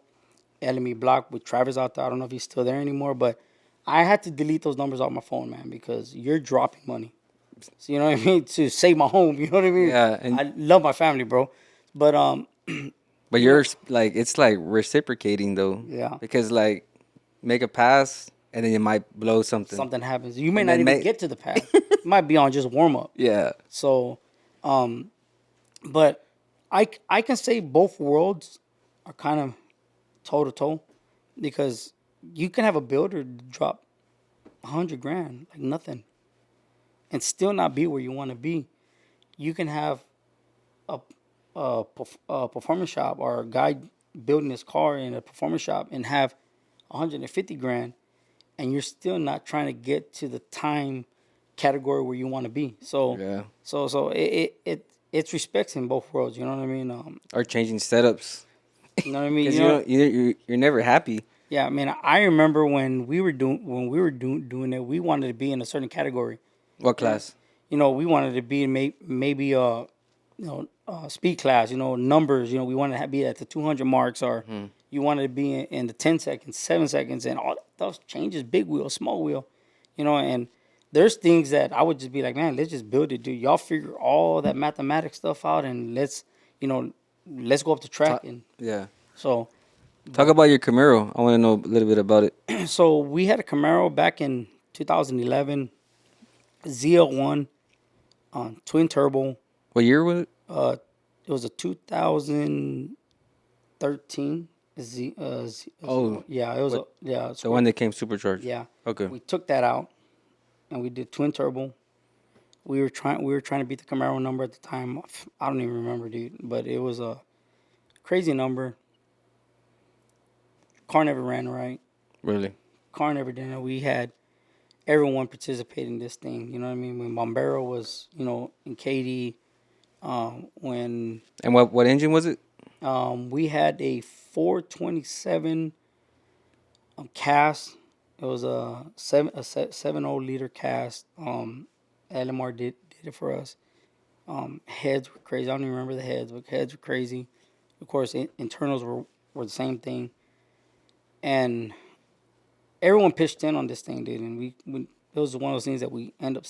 Speaker 2: LME block with Travis out there. I don't know if he's still there anymore, but I had to delete those numbers off my phone, man, because you're dropping money. So, you know what I mean? To save my home, you know what I mean?
Speaker 1: Yeah. And
Speaker 2: I love my family, bro. But
Speaker 1: but you're like it's like reciprocating though.
Speaker 2: Yeah.
Speaker 1: Because like make a pass and then you might blow something.
Speaker 2: something happens. You may
Speaker 1: And
Speaker 2: not
Speaker 1: then
Speaker 2: even get to the pass. You might be on just warm up.
Speaker 1: Yeah.
Speaker 2: So, but I can say both worlds are kind of toe to toe, because you can have a builder drop $100,000 like nothing, and still not be where you want to be. You can have a, a performance shop or a guy building his car in a performance shop and have $150,000, and you're still not trying to get to the time category where you want to be. So
Speaker 1: Yeah.
Speaker 2: so it's respects in both worlds. You know what I mean?
Speaker 1: Or changing setups.
Speaker 2: You know what I mean?
Speaker 1: Because you're never happy.
Speaker 2: Yeah, I mean, I remember when we were doing it, we wanted to be in a certain category.
Speaker 1: What class?
Speaker 2: We wanted to be maybe speed class. Numbers. We wanted to be at the 200 marks, or you wanted to be in the 10 seconds, 7 seconds, and all that stuff changes. Big wheel, small wheel, and there's things that I would just be like, man, let's just build it, dude. Y'all figure all that mathematics stuff out, and let's go up the track. And
Speaker 1: Yeah.
Speaker 2: so,
Speaker 1: Talk about your Camaro. I want to know a little bit about it.
Speaker 2: so we had a Camaro back in 2011, ZL1, twin turbo.
Speaker 1: What year was it?
Speaker 2: It was a 2013
Speaker 1: Oh,
Speaker 2: yeah, it was
Speaker 1: the one that came supercharged.
Speaker 2: yeah.
Speaker 1: Okay.
Speaker 2: We took that out and we did twin turbo. We were trying to beat the Camaro number at the time. I don't even remember, dude, but it was a crazy number. Car never ran right.
Speaker 1: Really?
Speaker 2: Car never did it. We had everyone participate in this thing. You know what I mean? When Bombero was, in Katy, when
Speaker 1: And what engine was it?
Speaker 2: we had a 427 cast. It was a 7.0 liter cast. LMR did it for us. Heads were crazy. I don't even remember the heads, but heads were crazy. Of course, internals were the same thing. And everyone pitched in on this thing, dude. And it was one of those things that we end up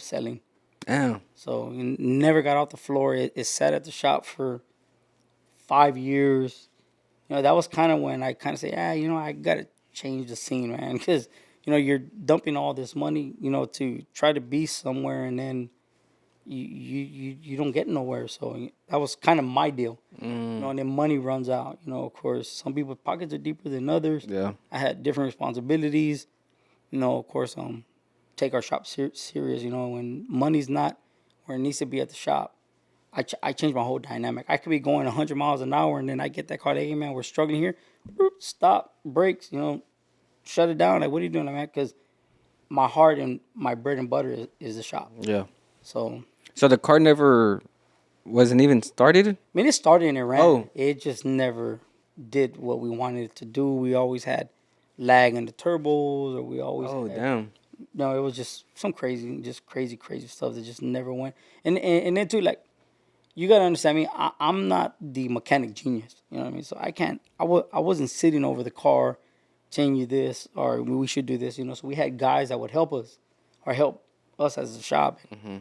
Speaker 2: selling.
Speaker 1: Damn.
Speaker 2: So it never got off the floor. It sat at the shop for 5 years. That was kind of when I kind of say, I gotta change the scene, man, because you're dumping all this money, to try to be somewhere, and then you don't get nowhere. So that was kind of my deal. And then money runs out. Of course, some people's pockets are deeper than others.
Speaker 1: Yeah.
Speaker 2: I had different responsibilities. Of course, take our shop serious. When money's not where it needs to be at the shop, I changed my whole dynamic. I could be going 100 miles an hour, and then I get that call, hey, man, we're struggling here. Stop, brakes, shut it down. Like, what are you doing, man? Because my heart and my bread and butter is the shop.
Speaker 1: Yeah.
Speaker 2: So
Speaker 1: the car never wasn't even started?
Speaker 2: I mean, it started and it ran.
Speaker 1: Oh.
Speaker 2: It just never did what we wanted it to do. We always had lag in the turbos, or we always
Speaker 1: damn.
Speaker 2: No, it was just some crazy stuff that just never went. And then, too, like, you got to understand me, I'm not the mechanic genius. You know what I mean? So I wasn't sitting over the car telling you this or we should do this, So we had guys that would help us or help us as a shop.
Speaker 1: Mm-hmm.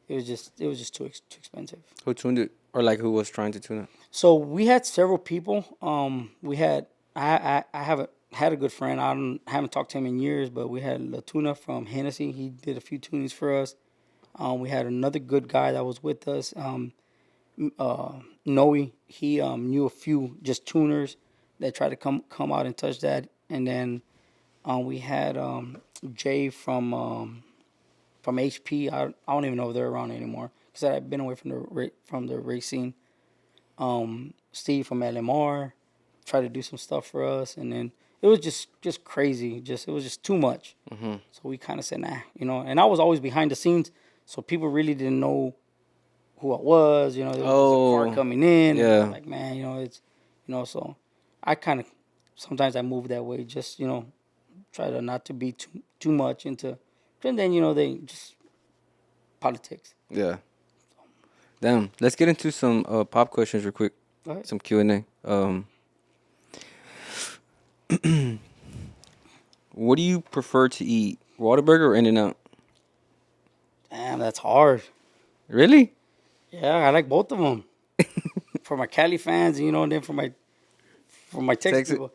Speaker 2: It was just too expensive.
Speaker 1: Who tuned it? Or like who was trying to tune it?
Speaker 2: So we had several people. I haven't had a good friend. I haven't talked to him in years, but we had Latuna from Hennessy. He did a few tunings for us. We had another good guy that was with us. Noe, he knew a few just tuners that tried to come out and touch that, and then we had Jay from HP. I don't even know if they're around anymore because I've been away from the racing. Steve from LMR tried to do some stuff for us, and then it was just crazy. It was just too much.
Speaker 1: Mm-hmm.
Speaker 2: So we kind of said, nah, And I was always behind the scenes, so people really didn't know who I was, there was a car coming in.
Speaker 1: Yeah.
Speaker 2: And like, man, it's, so I kind of, sometimes I move that way, just, try to not to be too much into, and then, they just politics.
Speaker 1: Yeah. Damn. Let's get into some pop questions real quick.
Speaker 2: Go ahead.
Speaker 1: Some Q&A. What do you prefer to eat? Whataburger or In-N-Out?
Speaker 2: Damn, that's hard.
Speaker 1: Really?
Speaker 2: Yeah, I like both of them. For my Cali fans, and then for my Texas people,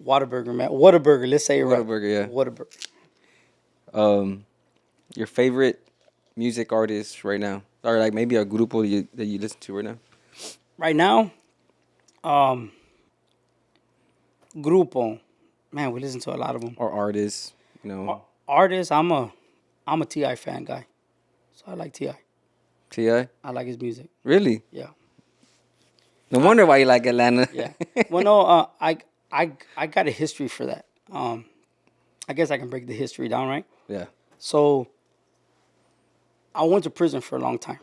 Speaker 2: Whataburger, man. Whataburger, let's say it right.
Speaker 1: Whataburger, yeah.
Speaker 2: Whataburger.
Speaker 1: Your favorite music artist right now? Or like maybe a grupo that you listen to right now?
Speaker 2: Right now, grupo. Man, we listen to a lot of them.
Speaker 1: Or artists,
Speaker 2: Artists, I'm a T.I. fan guy. So I like T.I.
Speaker 1: T.I.?
Speaker 2: I like his music.
Speaker 1: Really?
Speaker 2: Yeah.
Speaker 1: No wonder why you like Atlanta.
Speaker 2: Yeah. Well, no, I got a history for that. I guess I can break the history down, right?
Speaker 1: Yeah.
Speaker 2: So I went to prison for a long time.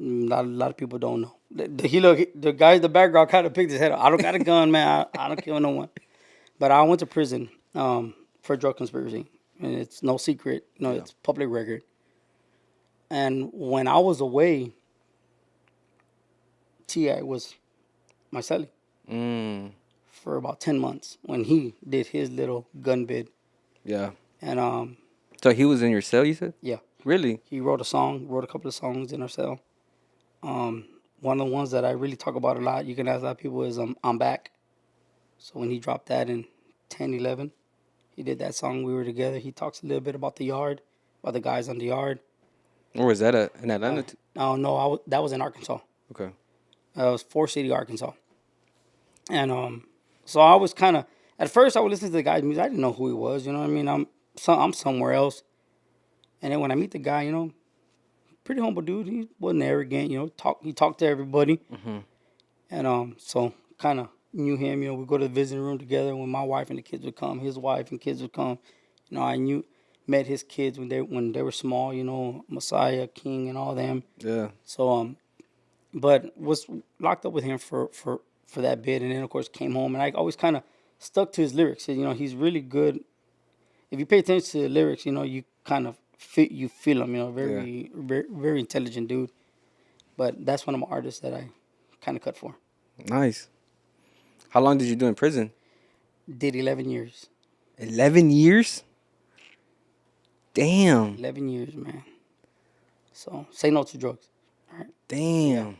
Speaker 2: A lot of people don't know. The guy in the background kind of picked his head up. I don't got a gun, man. I don't kill no one. But I went to prison for drug conspiracy. And it's no secret. It's public record. And when I was away, T.I. was my celly for about 10 months when he did his little gun bid.
Speaker 1: Yeah.
Speaker 2: And
Speaker 1: So he was in your cell, you said?
Speaker 2: Yeah.
Speaker 1: Really?
Speaker 2: He wrote a couple of songs in our cell. One of the ones that I really talk about a lot, you can ask a lot of people, is I'm Back. So when he dropped that in 10, 11, he did that song. We were together. He talks a little bit about the yard, about the guys on the yard.
Speaker 1: Or was that in Atlanta?
Speaker 2: No, that was in Arkansas.
Speaker 1: Okay.
Speaker 2: It was Forest City, Arkansas. And so I was kind of, at first I would listen to the guy's music. I didn't know who he was. You know what I mean? I'm somewhere else. And then when I meet the guy, pretty humble dude. He wasn't arrogant. He talked to everybody.
Speaker 1: Mm-hmm.
Speaker 2: And so kind of knew him. We go to the visiting room together when my wife and the kids would come. His wife and kids would come. I met his kids when they were small. Messiah, King, and all them.
Speaker 1: Yeah.
Speaker 2: So but was locked up with him for that bit, and then of course came home, and I always kind of stuck to his lyrics. He's really good. If you pay attention to the lyrics, you kind of feel him. Very, very, very intelligent dude. But that's one of my artists that I kind of cut for.
Speaker 1: Nice. How long did you do in prison?
Speaker 2: Did 11 years.
Speaker 1: 11 years? Damn.
Speaker 2: 11 years, man. So say no to drugs. All right.
Speaker 1: Damn.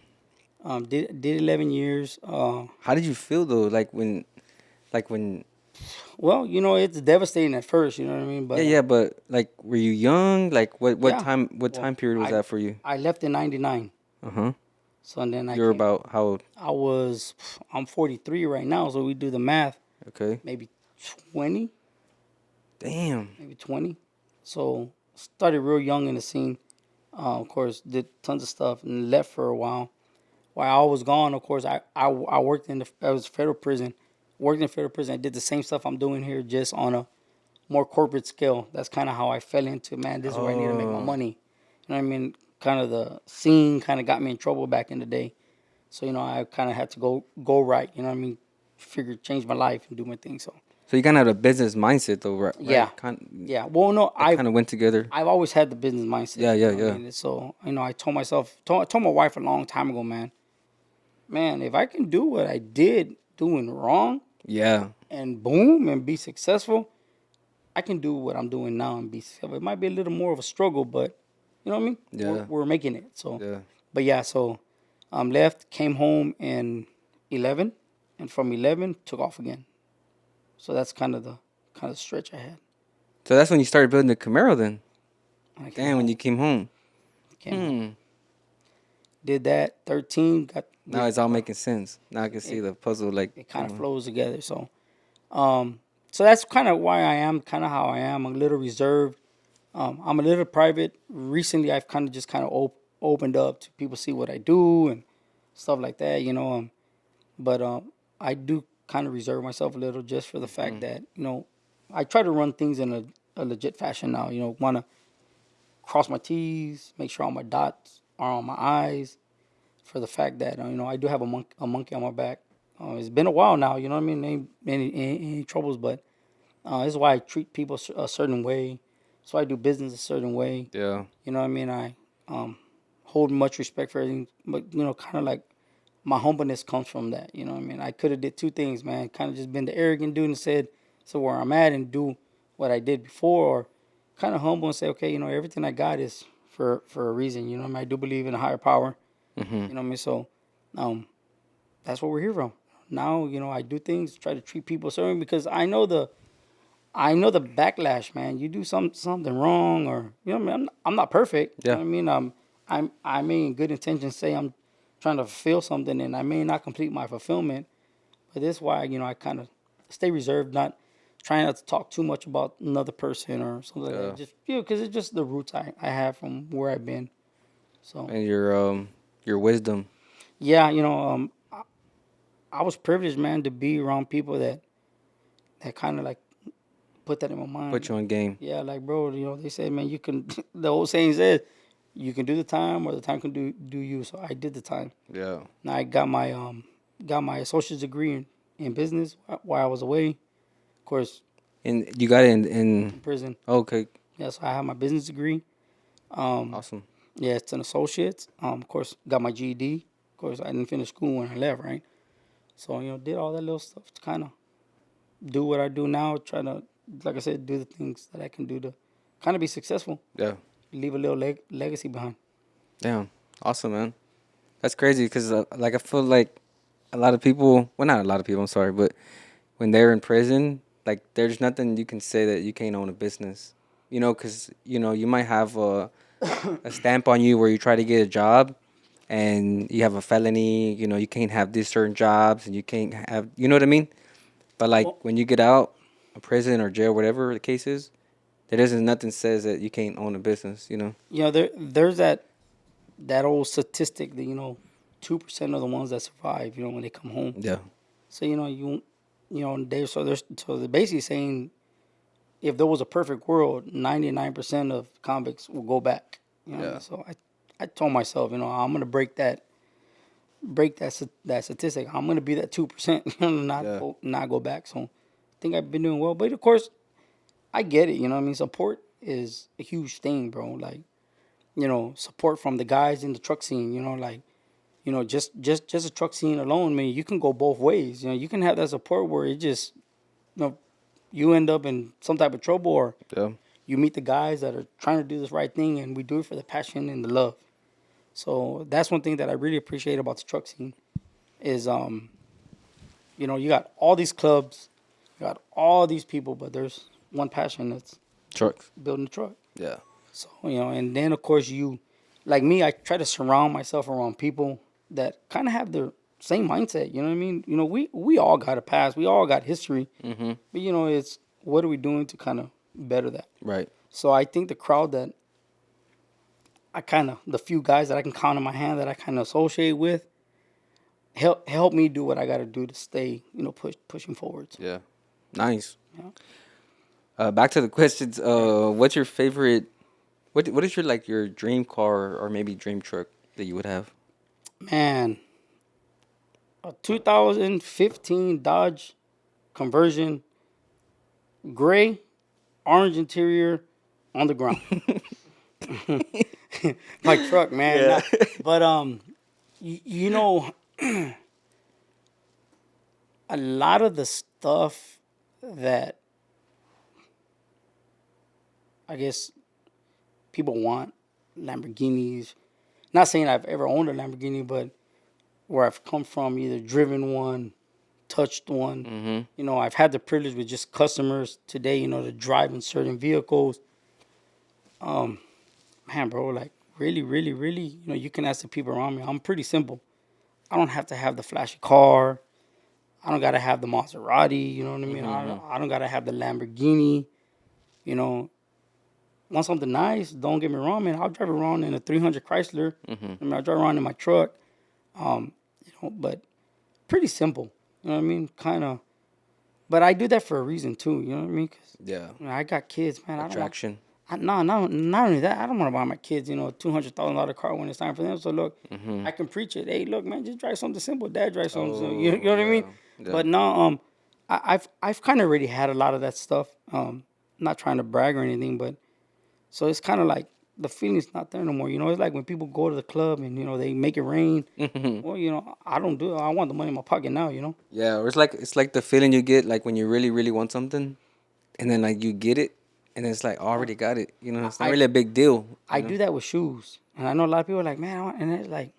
Speaker 2: Yeah. Did 11 years.
Speaker 1: How did you feel though? When.
Speaker 2: Well, it's devastating at first. You know what I mean? But
Speaker 1: Yeah, but were you young? What
Speaker 2: yeah.
Speaker 1: time? What time period was that for you?
Speaker 2: I left in '99.
Speaker 1: Uh-huh.
Speaker 2: So and then
Speaker 1: You're about how old?
Speaker 2: I'm 43 right now, so we do the math.
Speaker 1: Okay.
Speaker 2: Maybe 20.
Speaker 1: Damn.
Speaker 2: Maybe 20. So started real young in the scene. Of course, did tons of stuff and left for a while. While I was gone, of course, I worked I was federal prison. Worked in federal prison. I did the same stuff I'm doing here, just on a more corporate scale. That's kind of how I fell into, man, this is where I need to make my money. You know what I mean? Kind of the scene kind of got me in trouble back in the day. So, I kind of had to go right. You know what I mean? Change my life and do my thing. So
Speaker 1: you kind of had a business mindset though, right?
Speaker 2: Yeah. Yeah. Well, no,
Speaker 1: I kind of went together.
Speaker 2: I've always had the business mindset.
Speaker 1: Yeah.
Speaker 2: I mean? So, I told my wife a long time ago, man, if I can do what I did doing wrong,
Speaker 1: yeah,
Speaker 2: and boom, and be successful, I can do what I'm doing now and be successful. It might be a little more of a struggle, but you know what I mean?
Speaker 1: Yeah.
Speaker 2: We're making it. So,
Speaker 1: yeah.
Speaker 2: But yeah, so left, came home in 11, and from 11 took off again. So that's kind of the stretch I had.
Speaker 1: So that's when you started building the Camaro then?
Speaker 2: Damn,
Speaker 1: when you came home.
Speaker 2: Home. Did that, 13,
Speaker 1: now it's all making sense. Now I can see the puzzle
Speaker 2: it kind of flows together. So so that's kind of why I am kind of how I am. I'm a little reserved. I'm a little private. Recently, I've kind of opened up to people see what I do and stuff like that, But I do kind of reserve myself a little just for the fact that, I try to run things in a legit fashion now. Want to cross my T's, make sure all my dots are on my I's, for the fact that, I do have a monkey on my back. It's been a while now, you know what I mean? Ain't any troubles, but this is why I treat people a certain way. So I do business a certain way.
Speaker 1: Yeah.
Speaker 2: You know what I mean? I hold much respect for everything, but, kind of like my humbleness comes from that. You know what I mean? I could have did two things, man. Kind of just been the arrogant dude and said, so where I'm at and do what I did before, or kind of humble and say, okay, everything I got is for a reason. You know what I mean? I do believe in a higher power.
Speaker 1: Mm-hmm.
Speaker 2: You know what I mean? So that's what we're here from. Now, I do things, try to treat people certain, because I know the backlash, man. You do something wrong, or what I mean. I'm not perfect.
Speaker 1: Yeah.
Speaker 2: You know what I mean? I may in good intentions say I'm trying to fulfill something, and I may not complete my fulfillment. But this is why I kind of stay reserved, not trying not to talk too much about another person or something like that. Just because it's just the roots I have from where I've been. So
Speaker 1: and your wisdom.
Speaker 2: Yeah, I was privileged, man, to be around people that kind of like put that in my mind.
Speaker 1: Put you on game.
Speaker 2: Yeah, like, bro, they say, man, you can. The old saying says, you can do the time, or the time can do you. So I did the time.
Speaker 1: Yeah.
Speaker 2: Now I got my associate's degree in business while I was away. Of course.
Speaker 1: And you got it in
Speaker 2: prison.
Speaker 1: Okay.
Speaker 2: Yeah, so I have my business degree.
Speaker 1: Awesome.
Speaker 2: Yeah, it's an associate's. Of course, got my GED. Of course, I didn't finish school when I left, right? So, did all that little stuff to kind of do what I do now. Try to, like I said, do the things that I can do to kind of be successful.
Speaker 1: Yeah.
Speaker 2: Leave a little legacy behind.
Speaker 1: Damn. Awesome, man. That's crazy because, like, I feel like a lot of people, well, not a lot of people, I'm sorry, but when they're in prison, like, there's nothing you can say that you can't own a business. You know, because, you know, you might have a stamp on you where you try to get a job and you have a felony, you know, you can't have these certain jobs and you can't have, you know what I mean? But, like,
Speaker 2: Well,
Speaker 1: when you get out of prison or jail, whatever the case is, there isn't nothing says that you can't own a business, you know?
Speaker 2: you know, there's that old statistic that 2% of the ones that survive, when they come home.
Speaker 1: Yeah.
Speaker 2: So they're basically saying if there was a perfect world, 99% of convicts will go back. You know what I
Speaker 1: Yeah.
Speaker 2: mean? So I told myself, I'm gonna break that statistic. I'm gonna be that 2%,
Speaker 1: Yeah.
Speaker 2: not go back. So I think I've been doing well. But of course, I get it. You know what I mean? Support is a huge thing, bro. Like, support from the guys in the truck scene. Just a truck scene alone. I mean, you can go both ways. You can have that support where it just, you end up in some type of trouble, or
Speaker 1: Yeah.
Speaker 2: you meet the guys that are trying to do this right thing, and we do it for the passion and the love. So that's one thing that I really appreciate about the truck scene is, you got all these clubs, you got all these people, but there's one passion that's
Speaker 1: Trucks.
Speaker 2: building a truck.
Speaker 1: Yeah.
Speaker 2: So, and then of course like me, I try to surround myself around people that kind of have the same mindset. You know what I mean? We all got a past, we all got history,
Speaker 1: Mm-hmm.
Speaker 2: but it's what are we doing to kind of better that?
Speaker 1: Right.
Speaker 2: So I think the crowd that the few guys that I can count on my hand that I kind of associate with, help me do what I got to do to stay, pushing forwards.
Speaker 1: Yeah. Nice.
Speaker 2: Yeah.
Speaker 1: Back to the questions. What's your favorite? What is your dream car or maybe dream truck that you would have?
Speaker 2: Man, a 2015 Dodge Conversion, gray, orange interior, on the ground. My truck, man.
Speaker 1: Yeah.
Speaker 2: But a lot of the stuff that I guess people want, Lamborghinis. Not saying I've ever owned a Lamborghini, but where I've come from, either driven one, touched one.
Speaker 1: Mm-hmm.
Speaker 2: I've had the privilege with just customers today, to drive in certain vehicles. Man, bro, like really, really, really, you can ask the people around me. I'm pretty simple. I don't have to have the flashy car. I don't gotta have the Maserati. You know what I mean?
Speaker 1: Mm-hmm.
Speaker 2: I don't gotta have the Lamborghini. You know, Want something nice? Don't get me wrong, man. I'll drive around in a 300 Chrysler.
Speaker 1: Mm-hmm.
Speaker 2: I mean, I'll drive around in my truck. But pretty simple. You know what I mean? Kind of. But I do that for a reason too. You know what I mean? 'Cause,
Speaker 1: Yeah.
Speaker 2: I got kids, man.
Speaker 1: Attraction.
Speaker 2: Not only that. I don't want to buy my kids, a $200,000 car when it's time for them. So look,
Speaker 1: Mm-hmm.
Speaker 2: I can preach it. Hey, look, man, just drive something simple. Dad drive something simple. You know what I
Speaker 1: yeah.
Speaker 2: mean?
Speaker 1: Yeah.
Speaker 2: But no, I've kind of already had a lot of that stuff. Not trying to brag or anything, but so it's kind of like the feeling's not there no more. It's like when people go to the club and they make it rain.
Speaker 1: Mm-hmm.
Speaker 2: Well, I don't do it. I want the money in my pocket now.
Speaker 1: Yeah, or it's like the feeling you get like when you really really want something, and then like you get it, and it's like already got it. It's not
Speaker 2: I
Speaker 1: really a big deal.
Speaker 2: I do that with shoes, and I know a lot of people are like, man, and it's like,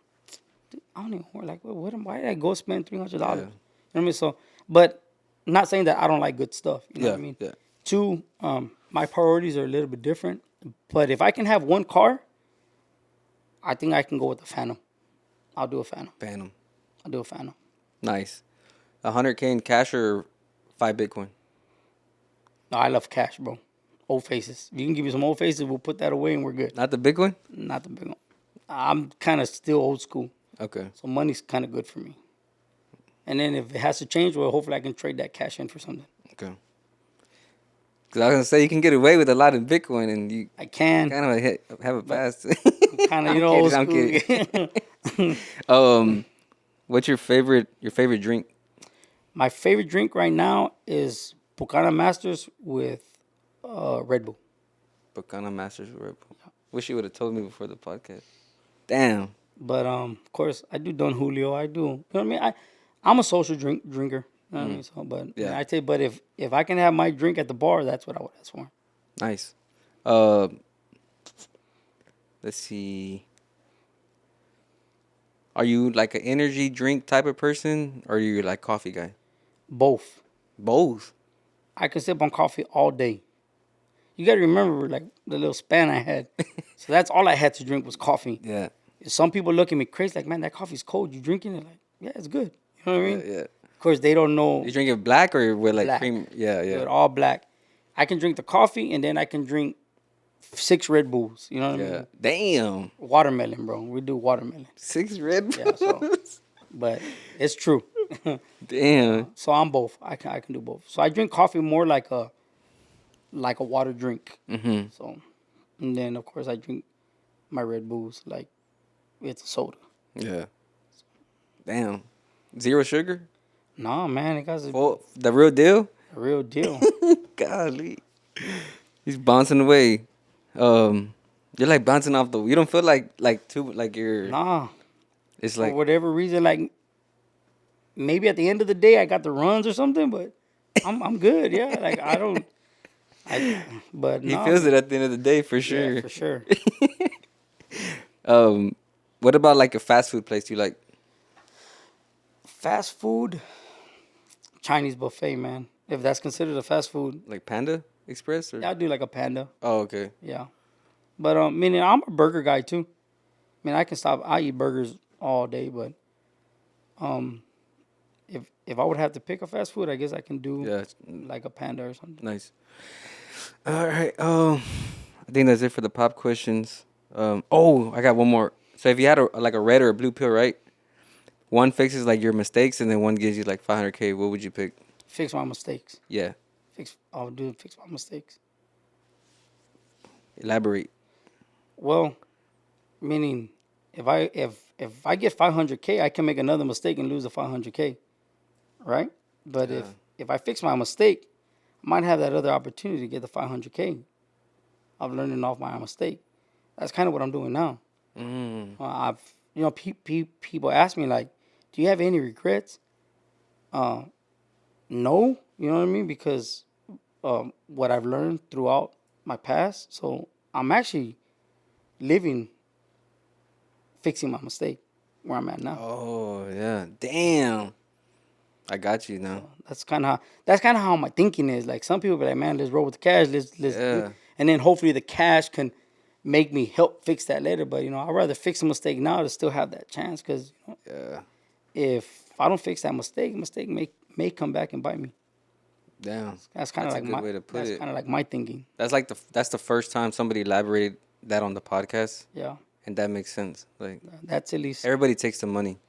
Speaker 2: dude, I don't even like why did I go spend $300?
Speaker 1: Yeah.
Speaker 2: You know what I mean? So, but not saying that I don't like good stuff. You know
Speaker 1: Yeah.
Speaker 2: what I mean?
Speaker 1: Yeah.
Speaker 2: Two, my priorities are a little bit different. But if I can have one car, I think I can go with the Phantom. I'll do a Phantom.
Speaker 1: Phantom.
Speaker 2: I'll do a Phantom.
Speaker 1: Nice. 100K in cash or 5 Bitcoin.
Speaker 2: No, I love cash, bro. Old faces. If you can give me some old faces, we'll put that away and we're good.
Speaker 1: Not the big one.
Speaker 2: Not the big one. I'm kind of still old school.
Speaker 1: Okay.
Speaker 2: So money's kind of good for me. And then if it has to change, well, hopefully I can trade that cash in for something.
Speaker 1: Okay. Because I was gonna say you can get away with a lot in Bitcoin, and you
Speaker 2: I can.
Speaker 1: kind of have a pass.
Speaker 2: Kind of,
Speaker 1: I'm
Speaker 2: old
Speaker 1: kidding,
Speaker 2: school.
Speaker 1: What's your favorite drink?
Speaker 2: My favorite drink right now is Bucana Masters with Red Bull.
Speaker 1: Bacana Masters Red Bull. Wish you would have told me before the podcast. Damn.
Speaker 2: But of course, I do Don Julio. I do. You know what I mean? I'm a social drinker. You know what I mean? So, but
Speaker 1: Yeah.
Speaker 2: I tell you, but if I can have my drink at the bar, that's what I would ask for.
Speaker 1: Nice. Uh, let's see. Are you like an energy drink type of person, or are you like coffee guy?
Speaker 2: Both.
Speaker 1: Both.
Speaker 2: I can sip on coffee all day. You got to remember, like, the little span I had. So that's all I had to drink was coffee.
Speaker 1: Yeah.
Speaker 2: Some people look at me crazy, like, man, that coffee's cold. You drinking it? Like, yeah, it's good. You know what I
Speaker 1: Yeah.
Speaker 2: mean?
Speaker 1: Yeah.
Speaker 2: Of course, they don't know
Speaker 1: You drink it black or with like
Speaker 2: black.
Speaker 1: cream? Yeah.
Speaker 2: Do
Speaker 1: Yeah.
Speaker 2: it all black. I can drink the coffee, and then I can drink 6 Red Bulls. You know what I
Speaker 1: Yeah.
Speaker 2: mean?
Speaker 1: Damn.
Speaker 2: Watermelon, bro. We do watermelon.
Speaker 1: 6 Red
Speaker 2: Yeah, so,
Speaker 1: Bulls.
Speaker 2: but it's true.
Speaker 1: Damn.
Speaker 2: So I'm both. I can do both. So I drink coffee more like a water drink.
Speaker 1: Mm-hmm.
Speaker 2: So, and then of course I drink my Red Bulls like it's a soda.
Speaker 1: Yeah. Damn. Zero sugar?
Speaker 2: Nah, man, it got a
Speaker 1: Full, the real deal?
Speaker 2: real deal.
Speaker 1: Golly. He's bouncing away. You're like bouncing off the. You don't feel like too like you're.
Speaker 2: Nah,
Speaker 1: It's
Speaker 2: for
Speaker 1: like
Speaker 2: whatever reason, like maybe at the end of the day I got the runs or something, but I'm good. Yeah, like I don't. But
Speaker 1: he
Speaker 2: nah,
Speaker 1: feels it at the end of the day for sure.
Speaker 2: yeah, for sure.
Speaker 1: What about like a fast food place you like?
Speaker 2: Fast food, Chinese buffet, man. If that's considered a fast food,
Speaker 1: Like Panda Express or?
Speaker 2: yeah, I'll do like a Panda.
Speaker 1: Oh, okay.
Speaker 2: Yeah, but meaning I'm a burger guy too. I mean, I can stop. I eat burgers all day, but um, if I would have to pick a fast food, I guess I can do
Speaker 1: Yeah.
Speaker 2: like a Panda or something.
Speaker 1: Nice. All right. I think that's it for the pop questions. Oh, I got one more. So if you had like a red or a blue pill, right? One fixes like your mistakes, and then one gives you like 500K. What would you pick?
Speaker 2: Fix my mistakes.
Speaker 1: Yeah.
Speaker 2: I'll do fix my mistakes.
Speaker 1: Elaborate.
Speaker 2: Well, meaning if I get 500K, I can make another mistake and lose the 500K, right? But
Speaker 1: Yeah.
Speaker 2: if I fix my mistake, I might have that other opportunity to get the 500K of learning off my mistake. That's kind of what I'm doing now. I've people ask me like, do you have any regrets? No, you know what I mean, because what I've learned throughout my past. So I'm actually living, fixing my mistake where I'm at now.
Speaker 1: Oh yeah. Damn. I got you now.
Speaker 2: That's kind of how my thinking is. Like some people be like, man, let's roll with the cash. Let's
Speaker 1: Yeah.
Speaker 2: and then hopefully the cash can make me help fix that later. But I'd rather fix a mistake now to still have that chance, because
Speaker 1: Yeah.
Speaker 2: if I don't fix that mistake may come back and bite me.
Speaker 1: Damn.
Speaker 2: That's kind of like
Speaker 1: a good way to put
Speaker 2: that's
Speaker 1: it.
Speaker 2: kind of like my thinking.
Speaker 1: That's the first time somebody elaborated that on the podcast,
Speaker 2: Yeah,
Speaker 1: and that makes sense. Like
Speaker 2: that's at least.
Speaker 1: everybody takes the money.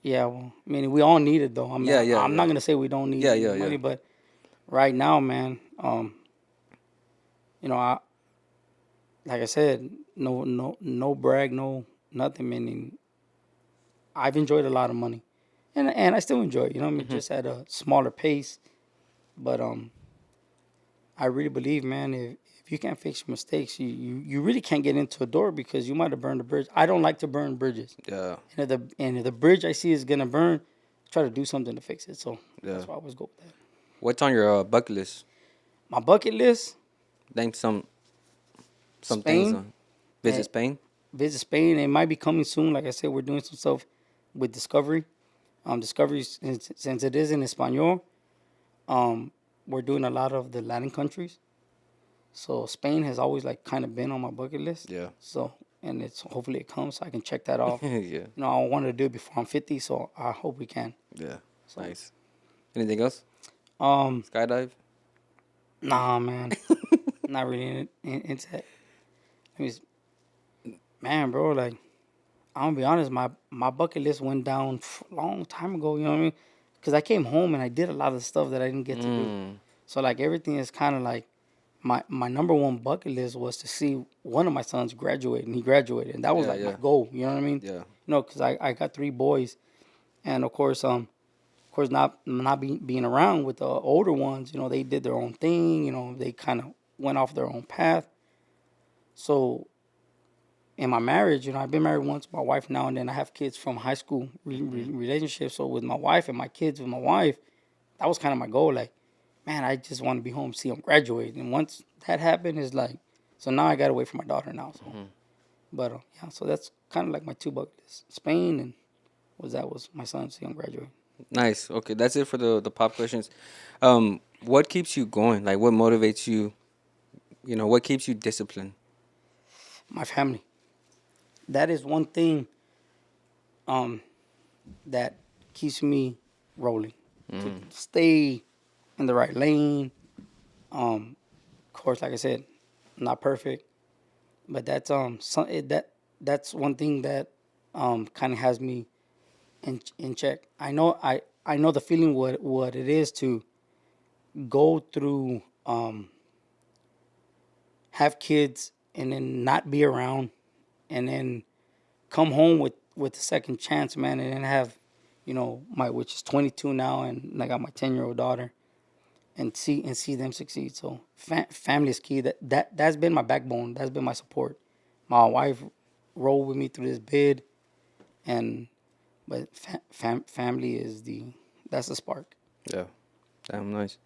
Speaker 2: Yeah, well, I mean, we all need it though. I mean, I'm not gonna say we don't need money,
Speaker 1: yeah.
Speaker 2: but right now, man, I like I said, no brag, no nothing. Meaning, I've enjoyed a lot of money, and I still enjoy it. I mean, just at a smaller pace, but I really believe, man, if you can't fix your mistakes, you really can't get into a door, because you might have burned a bridge. I don't like to burn bridges.
Speaker 1: Yeah.
Speaker 2: And if the bridge I see is gonna burn, try to do something to fix it. So that's why I always go with that.
Speaker 1: What's on your bucket list?
Speaker 2: My bucket list:
Speaker 1: Name some
Speaker 2: Spain.
Speaker 1: things on. Visit Spain.
Speaker 2: Visit Spain. It might be coming soon. Like I said, we're doing some stuff with Discovery. Discovery, since it is in Espanol, we're doing a lot of the Latin countries. So Spain has always like kind of been on my bucket list.
Speaker 1: Yeah.
Speaker 2: So, and it's hopefully it comes so I can check that off.
Speaker 1: Yeah.
Speaker 2: I wanted to do it before I'm 50, so I hope we can.
Speaker 1: Yeah. Nice. Anything else?
Speaker 2: Um,
Speaker 1: Skydive.
Speaker 2: Nah, man, not really into that. I mean, man, bro, like I'm gonna be honest, my bucket list went down a long time ago. You know what I mean? Because I came home and I did a lot of the stuff that I didn't get to do. So like everything is kind of like my number one bucket list was to see one of my sons graduate, and he graduated, and that was my goal. You know what I mean?
Speaker 1: Yeah.
Speaker 2: Because I got 3 boys, and of course not being around with the older ones. They did their own thing. They kind of went off their own path. So in my marriage, I've been married once, my wife now, and then I have kids from high school relationship. So with my wife and my kids with my wife, that was kind of my goal. Like, man, I just want to be home, see them graduate. And once that happened, it's like So now I gotta wait for my daughter now. So, but yeah, so that's kind of like my two bucket lists: Spain and was my son's young graduate.
Speaker 1: Nice. Okay, that's it for the pop questions. What keeps you going? Like, what motivates you? You know, what keeps you disciplined?
Speaker 2: My family. That is one thing that keeps me rolling. To stay in the right lane. Of course, like I said, not perfect, but that's one thing that kind of has me in check. I know the feeling what it is to go through have kids and then not be around and then come home with a second chance, man, and then have, my which is 22 now, and I got my 10-year-old daughter, and see them succeed. So family is key. That's been my backbone. That's been my support. My wife rolled with me through this bid, and but family is that's the spark.
Speaker 1: Yeah, damn nice.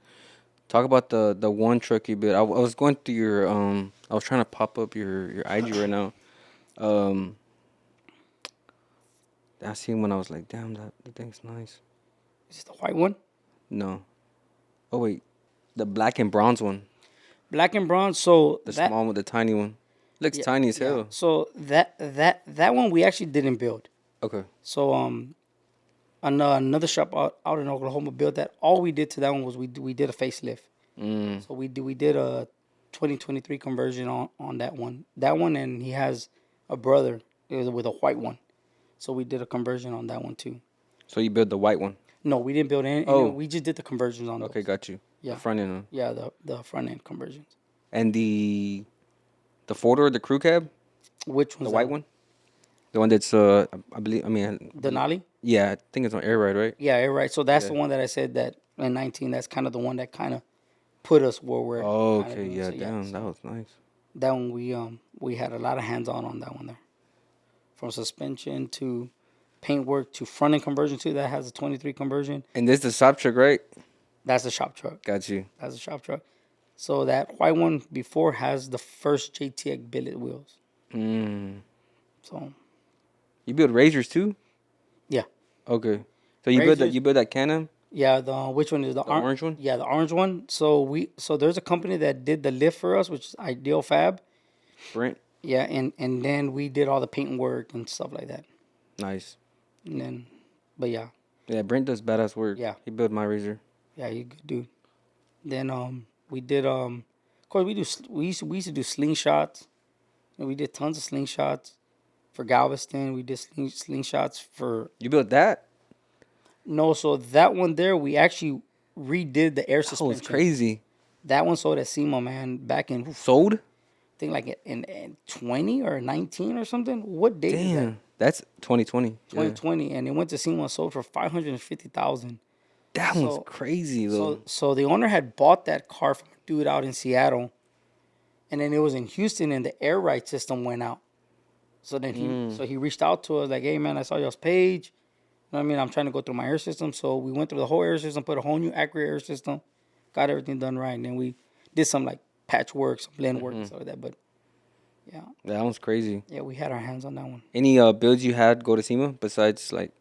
Speaker 1: Talk about the one truck you built. I was going through your I was trying to pop up your IG right now. Um, I seen when I was like, damn, that the thing's nice.
Speaker 2: Is it the white one?
Speaker 1: No. Oh wait, the black and bronze one.
Speaker 2: Black and bronze. So
Speaker 1: The
Speaker 2: that
Speaker 1: small one, the tiny one. Looks
Speaker 2: yeah,
Speaker 1: tiny as
Speaker 2: yeah.
Speaker 1: hell.
Speaker 2: So that one we actually didn't build.
Speaker 1: Okay.
Speaker 2: So another shop out in Oklahoma built that. All we did to that one was we did a facelift.
Speaker 1: Mm.
Speaker 2: So we did a 2023 conversion on that one. That one, and he has a brother with a white one. So we did a conversion on that one too.
Speaker 1: So you built the white one.
Speaker 2: No, we didn't build any.
Speaker 1: Oh.
Speaker 2: We just did the conversions on
Speaker 1: Okay,
Speaker 2: those.
Speaker 1: got you.
Speaker 2: Yeah.
Speaker 1: The front end one.
Speaker 2: Yeah, the front end conversions.
Speaker 1: And the four door, the crew cab,
Speaker 2: Which one's
Speaker 1: the
Speaker 2: that
Speaker 1: white one. The one that's I believe. I mean.
Speaker 2: Denali?
Speaker 1: Yeah, I think it's on air ride, right?
Speaker 2: Yeah, you're right. So that's
Speaker 1: Yeah.
Speaker 2: the one that I said that in 19. That's kind of the one that kind of put us where we're.
Speaker 1: Oh,
Speaker 2: kinda
Speaker 1: okay.
Speaker 2: doing.
Speaker 1: Yeah,
Speaker 2: So,
Speaker 1: damn,
Speaker 2: so
Speaker 1: that was nice.
Speaker 2: that one we had a lot of hands on that one there, from suspension to paintwork to front end conversion too. That has a 23 conversion.
Speaker 1: And this the shop truck, right?
Speaker 2: That's the shop truck.
Speaker 1: Got you.
Speaker 2: That's the shop truck. So that white one before has the first JTX billet wheels.
Speaker 1: Mm.
Speaker 2: So
Speaker 1: You build razors too?
Speaker 2: yeah,
Speaker 1: Okay. So you build that
Speaker 2: Razors.
Speaker 1: you build that Canon?
Speaker 2: yeah. The which one is the,
Speaker 1: The orange one?
Speaker 2: Yeah, the orange one. So there's a company that did the lift for us, which is Ideal Fab.
Speaker 1: Brent.
Speaker 2: Yeah, and then we did all the paint work and stuff like that.
Speaker 1: Nice.
Speaker 2: And then, but yeah,
Speaker 1: Yeah, Brent does badass work.
Speaker 2: Yeah.
Speaker 1: He built my razor.
Speaker 2: yeah, you good dude. Then we did of course we used to do slingshots. And we did tons of slingshots for Galveston. We did slingshots for
Speaker 1: You built that?
Speaker 2: no. So that one there we actually redid the air
Speaker 1: That
Speaker 2: suspension.
Speaker 1: was crazy.
Speaker 2: That one sold at SEMA, man, back in I
Speaker 1: Sold?
Speaker 2: think like in 20 or 19 or something. What date is that?
Speaker 1: Damn. That's 2020. Yeah.
Speaker 2: 2020, and it went to SEMA, sold for 550,000.
Speaker 1: That
Speaker 2: So-
Speaker 1: one's crazy though.
Speaker 2: So the owner had bought that car from a dude out in Seattle, and then it was in Houston, and the air ride system went out. So then he reached out to us like, hey man, I saw y'all's page. You know what I mean? I'm trying to go through my air system. So we went through the whole air system, put a whole new accurate air system, got everything done right, and then we did some like patchwork, some blend work and stuff like that. But yeah,
Speaker 1: That one's crazy.
Speaker 2: yeah, we had our hands on that one.
Speaker 1: Any builds you had go to SEMA besides like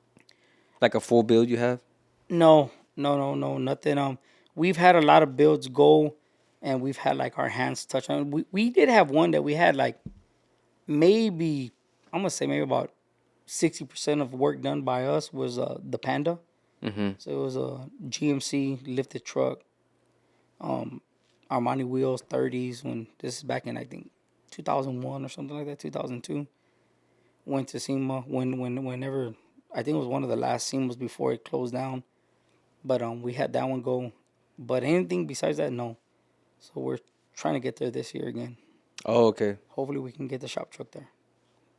Speaker 1: a full build you have?
Speaker 2: No, nothing. We've had a lot of builds go, and we've had like our hands touch on. We did have one that we had like maybe I'm gonna say maybe about 60% of work done by us was the Panda.
Speaker 1: Mm-hmm.
Speaker 2: So it was a GMC lifted truck, Armani wheels 30s. When this is back in I think 2001 or something like that, 2002. Went to SEMA whenever I think it was one of the last SEMAs before it closed down. But we had that one go. But anything besides that, no. So we're trying to get there this year again.
Speaker 1: Oh, okay.
Speaker 2: Hopefully we can get the shop truck there.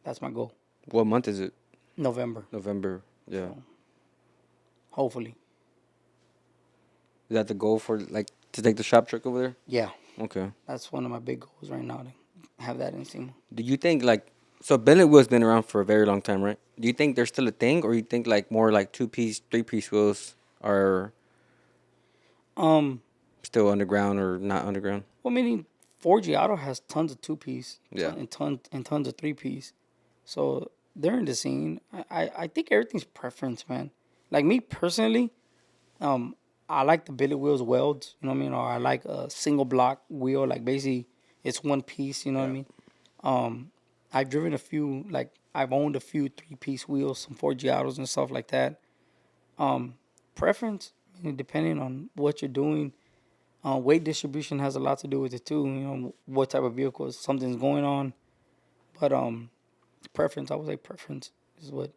Speaker 2: That's my goal.
Speaker 1: What month is it?
Speaker 2: November.
Speaker 1: November. Yeah.
Speaker 2: So, hopefully.
Speaker 1: Is that the goal for to take the shop truck over there?
Speaker 2: Yeah.
Speaker 1: Okay.
Speaker 2: That's one of my big goals right now to have that in SEMA.
Speaker 1: Do you think so Billet wheels been around for a very long time, right? Do you think they're still a thing, or you think more like 2-piece, 3-piece wheels are
Speaker 2: Um,
Speaker 1: still underground or not underground?
Speaker 2: well, meaning Forged Auto has tons of 2-piece,
Speaker 1: Yeah.
Speaker 2: and tons of 3-piece. So they're in the scene. I think everything's preference, man. Like me personally, I like the billet wheels welds, you know what I mean? Or I like a single block wheel, like basically it's one piece, you know what I mean? I've driven a few, like I've owned a few 3-piece wheels, some Forged Autos and stuff like that. Preference, I mean, depending on what you're doing. Weight distribution has a lot to do with it too. You know what type of vehicle something's going on, but preference. I would say preference is what,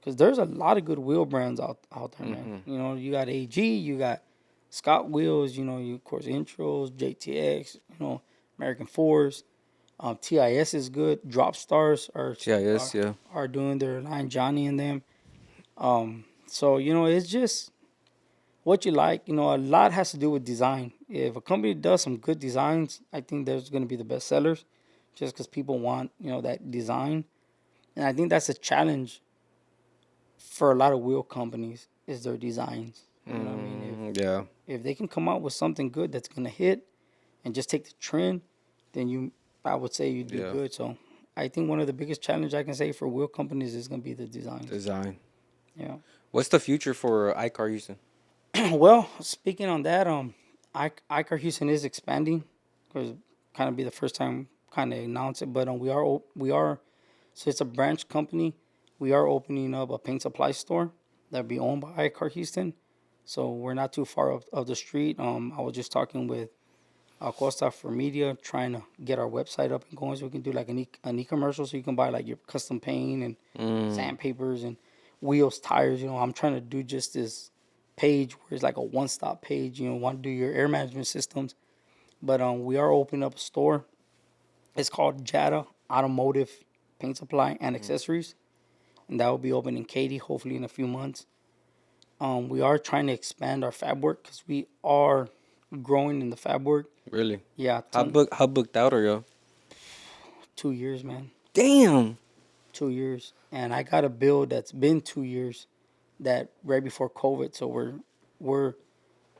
Speaker 2: because there's a lot of good wheel brands out there, man. You know, you got AG, you got Scott Wheels. You know, you of course Intros, JTX. You know, American Force. TIS is good. Drop Stars
Speaker 1: GIS, yeah.
Speaker 2: are doing their line, Johnny and them. So you know, it's just what you like. You know, a lot has to do with design. If a company does some good designs, I think there's going to be the best sellers, just because people want that design. And I think that's a challenge for a lot of wheel companies is their designs. You know what I mean?
Speaker 1: Yeah.
Speaker 2: If they can come out with something good that's going to hit and just take the trend, then I would say you do good. So I think one of the biggest challenge I can say for wheel companies is going to be the designs.
Speaker 1: Design.
Speaker 2: Yeah.
Speaker 1: What's the future for iCarhouston?
Speaker 2: Well, speaking on that, ICarhouston is expanding, because kind of be the first time kind of announce it, but we are so it's a branch company. We are opening up a paint supply store that'll be owned by iCarhouston. So we're not too far up of the street. I was just talking with Costa for media, trying to get our website up and going so we can do like an e-commercial, so you can buy like your custom paint and sandpapers and wheels, tires. You know, I'm trying to do just this page where it's like a one-stop page. You know, want to do your air management systems, but we are opening up a store. It's called Jada Automotive Paint Supply and Accessories, and that will be open in Katy hopefully in a few months. We are trying to expand our fab work because we are growing in the fab work.
Speaker 1: Really?
Speaker 2: Yeah,
Speaker 1: How booked out are you?
Speaker 2: 2 years, man.
Speaker 1: Damn.
Speaker 2: 2 years, and I got a build that's been 2 years, that right before COVID. So we're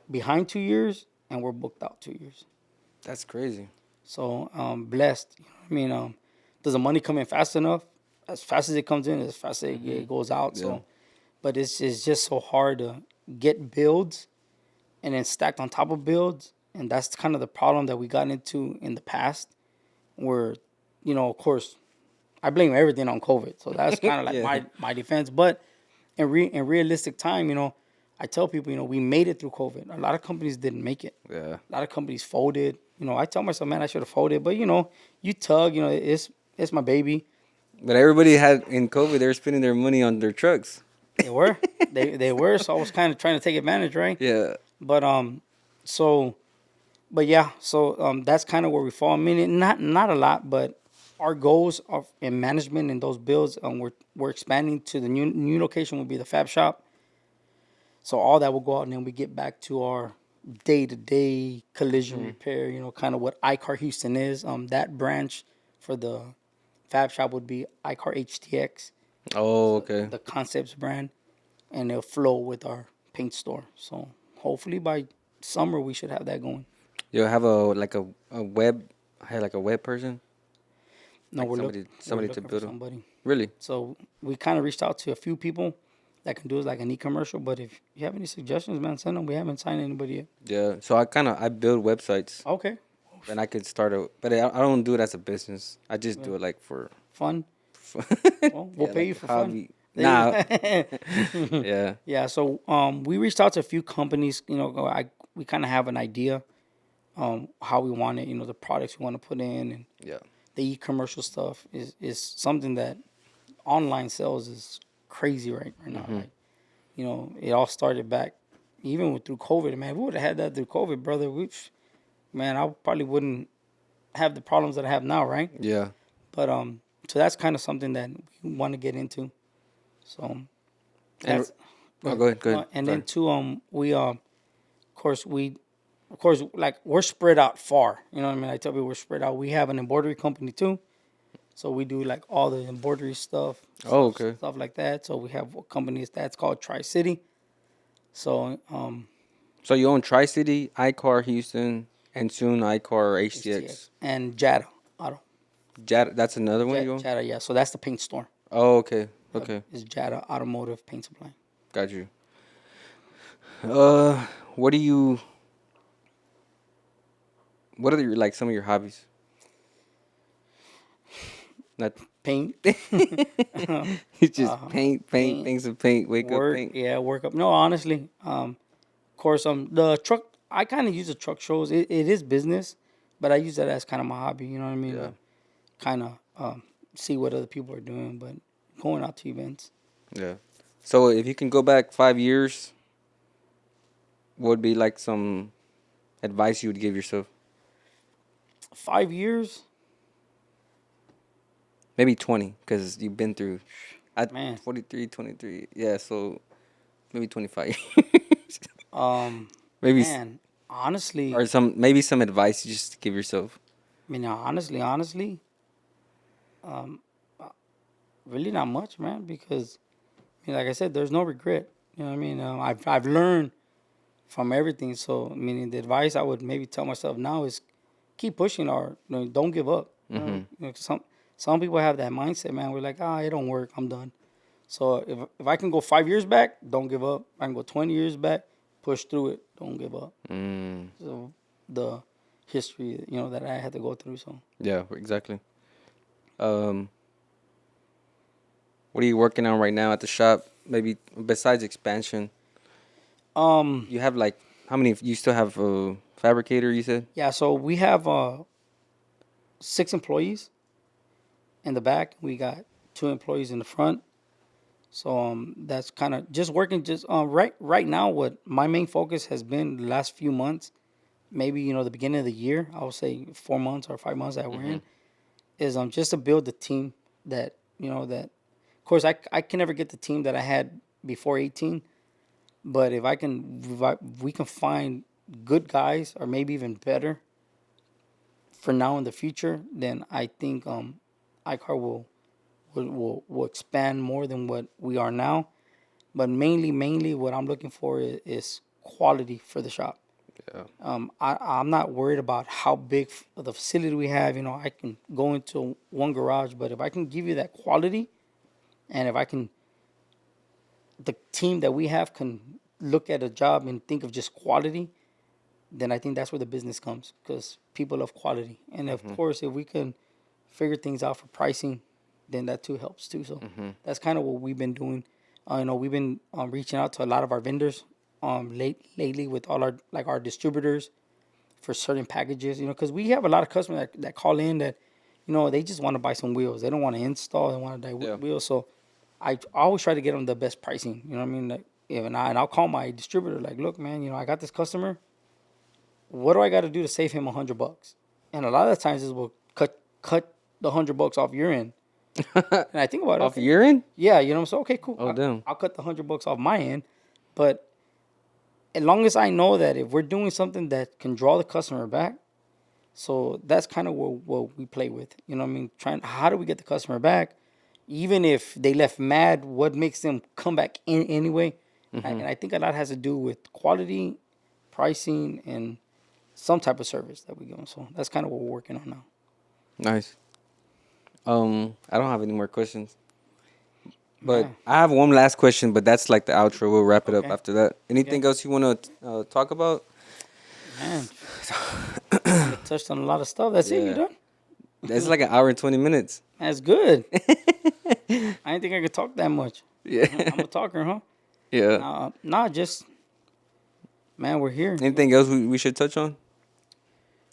Speaker 2: behind 2 years, and we're booked out 2 years.
Speaker 1: That's crazy.
Speaker 2: So blessed. You know what I mean? Does the money come in fast enough? As fast as it comes in, as fast as it goes out.
Speaker 1: Yeah.
Speaker 2: So, but it's just so hard to get builds and then stacked on top of builds, and that's kind of the problem that we got into in the past, where, of course, I blame everything on COVID. So that's kind of like
Speaker 1: Yeah.
Speaker 2: my defense. But in realistic time, I tell people, we made it through COVID. A lot of companies didn't make it.
Speaker 1: Yeah.
Speaker 2: A lot of companies folded. I tell myself, man, I should have folded. But you tug. It's my baby.
Speaker 1: But everybody had in COVID, they were spending their money on their trucks.
Speaker 2: They were, they were. So I was kind of trying to take advantage, right?
Speaker 1: Yeah.
Speaker 2: But that's kind of where we fall. I mean, not a lot, but our goals in management and those builds, we're expanding to the new location will be the fab shop. So all that will go out, and then we get back to our day-to-day collision repair. Kind of what ICarHouston is. That branch for the fab shop would be iCar HTX.
Speaker 1: Oh, okay.
Speaker 2: The Concepts brand, and it'll flow with our paint store. So hopefully by summer we should have that going.
Speaker 1: You'll have a web person?
Speaker 2: No,
Speaker 1: Like
Speaker 2: we're
Speaker 1: somebody
Speaker 2: looking
Speaker 1: to build
Speaker 2: for
Speaker 1: it.
Speaker 2: somebody.
Speaker 1: Really?
Speaker 2: So we kind of reached out to a few people that can do it like an e-commercial. But if you have any suggestions, man, send them. We haven't signed anybody yet.
Speaker 1: Yeah. So I build websites.
Speaker 2: Okay.
Speaker 1: And I could start but I don't do it as a business. I just do it like for
Speaker 2: Fun.
Speaker 1: fun.
Speaker 2: Well, we'll pay you for
Speaker 1: hobby.
Speaker 2: fun.
Speaker 1: Nah. Yeah.
Speaker 2: Yeah. So we reached out to a few companies. We kind of have an idea how we want it. The products we want to put in, and
Speaker 1: Yeah.
Speaker 2: the e-commercial stuff is something that online sales is crazy right now. Like, it all started back even through COVID. Man, if we would have had that through COVID, brother, I probably wouldn't have the problems that I have now, right?
Speaker 1: Yeah.
Speaker 2: But so that's kind of something that we want to get into. So that's
Speaker 1: go ahead.
Speaker 2: and then too, we of course, like we're spread out far. You know what I mean? I tell people we're spread out. We have an embroidery company too, so we do like all the embroidery stuff.
Speaker 1: Oh, okay.
Speaker 2: Stuff like that. So we have a company that's called Tri-City. So
Speaker 1: So you own Tri-City, iCar Houston. And soon iCar or
Speaker 2: HTX,
Speaker 1: HTX.
Speaker 2: and Jada Auto.
Speaker 1: That's another one you go?
Speaker 2: Jada, yeah. So that's the paint store.
Speaker 1: Oh, okay. Okay.
Speaker 2: It's Jada Automotive Paint Supply.
Speaker 1: Got you. Uh, what do you? What are your, like some of your hobbies? Not
Speaker 2: Paint.
Speaker 1: you just paint some paint, wake up,
Speaker 2: Work,
Speaker 1: paint.
Speaker 2: yeah, work up. No, honestly, of course, the truck. I kind of use the truck shows. It is business, but I use that as kind of my hobby. You know what I mean?
Speaker 1: Yeah.
Speaker 2: Kind of see what other people are doing, but going out to events.
Speaker 1: Yeah. So if you can go back 5 years, what would be like some advice you would give yourself?
Speaker 2: 5 years,
Speaker 1: Maybe 20, because you've been through. At
Speaker 2: man.
Speaker 1: 43, 23. Yeah, so maybe 25. Maybe
Speaker 2: Man, honestly,
Speaker 1: or maybe some advice you just give yourself.
Speaker 2: I mean, honestly, really not much, man. Because, I mean, like I said, there's no regret. You know what I mean? I've learned from everything. So, I mean, the advice I would maybe tell myself now is keep pushing, or don't give up. Some people have that mindset, man. We're like, it don't work. I'm done. So if I can go 5 years back, don't give up. I can go 20 years back, push through it. Don't give up. So the history, that I had to go through. So
Speaker 1: Yeah, exactly. What are you working on right now at the shop? Maybe besides expansion, you have like how many? You still have a fabricator? You said.
Speaker 2: yeah. So we have 6 employees in the back. We got 2 employees in the front. So that's kind of just working. Just right now, what my main focus has been the last few months, maybe the beginning of the year, I would say 4 months or 5 months that we're in, is just to build the team that that. Of course, I can never get the team that I had before 18, but if we can find good guys or maybe even better for now in the future, then I think iCar will expand more than what we are now. But mainly what I'm looking for is quality for the shop.
Speaker 1: Yeah.
Speaker 2: I'm not worried about how big the facility we have. I can go into one garage, but if I can give you that quality, and if the team that we have can look at a job and think of just quality, then I think that's where the business comes, because people love quality. And of course, if we can figure things out for pricing, then that too helps too. So that's kind of what we've been doing. We've been reaching out to a lot of our vendors lately with all our distributors for certain packages, because we have a lot of customers that call in that, they just want to buy some wheels. They don't want to install. They want to buy wheels. So I always try to get them the best pricing. You know what I mean? Like, and I'll call my distributor like, look, man, I got this customer. What do I got to do to save him $100? And a lot of the times is we'll cut the $100 off your end. And I think about it.
Speaker 1: Off your end?
Speaker 2: Yeah, so okay, cool.
Speaker 1: Oh, damn.
Speaker 2: I'll cut the $100 off my end, but as long as I know that if we're doing something that can draw the customer back, so that's kind of what we play with. You know what I mean? How do we get the customer back? Even if they left mad, what makes them come back in anyway? And I think a lot has to do with quality, pricing, and some type of service that we give them. So that's kind of what we're working on now.
Speaker 1: Nice. I don't have any more questions. But I have one last question, but that's like the outro. We'll wrap it up after that. Anything else you want to talk about?
Speaker 2: Man, I touched on a lot of stuff. That's it. You done?
Speaker 1: That's like an hour and 20 minutes.
Speaker 2: That's good. I didn't think I could talk that much.
Speaker 1: Yeah.
Speaker 2: I'm a talker, huh?
Speaker 1: Yeah.
Speaker 2: Just, man, we're here.
Speaker 1: Anything else we should touch on?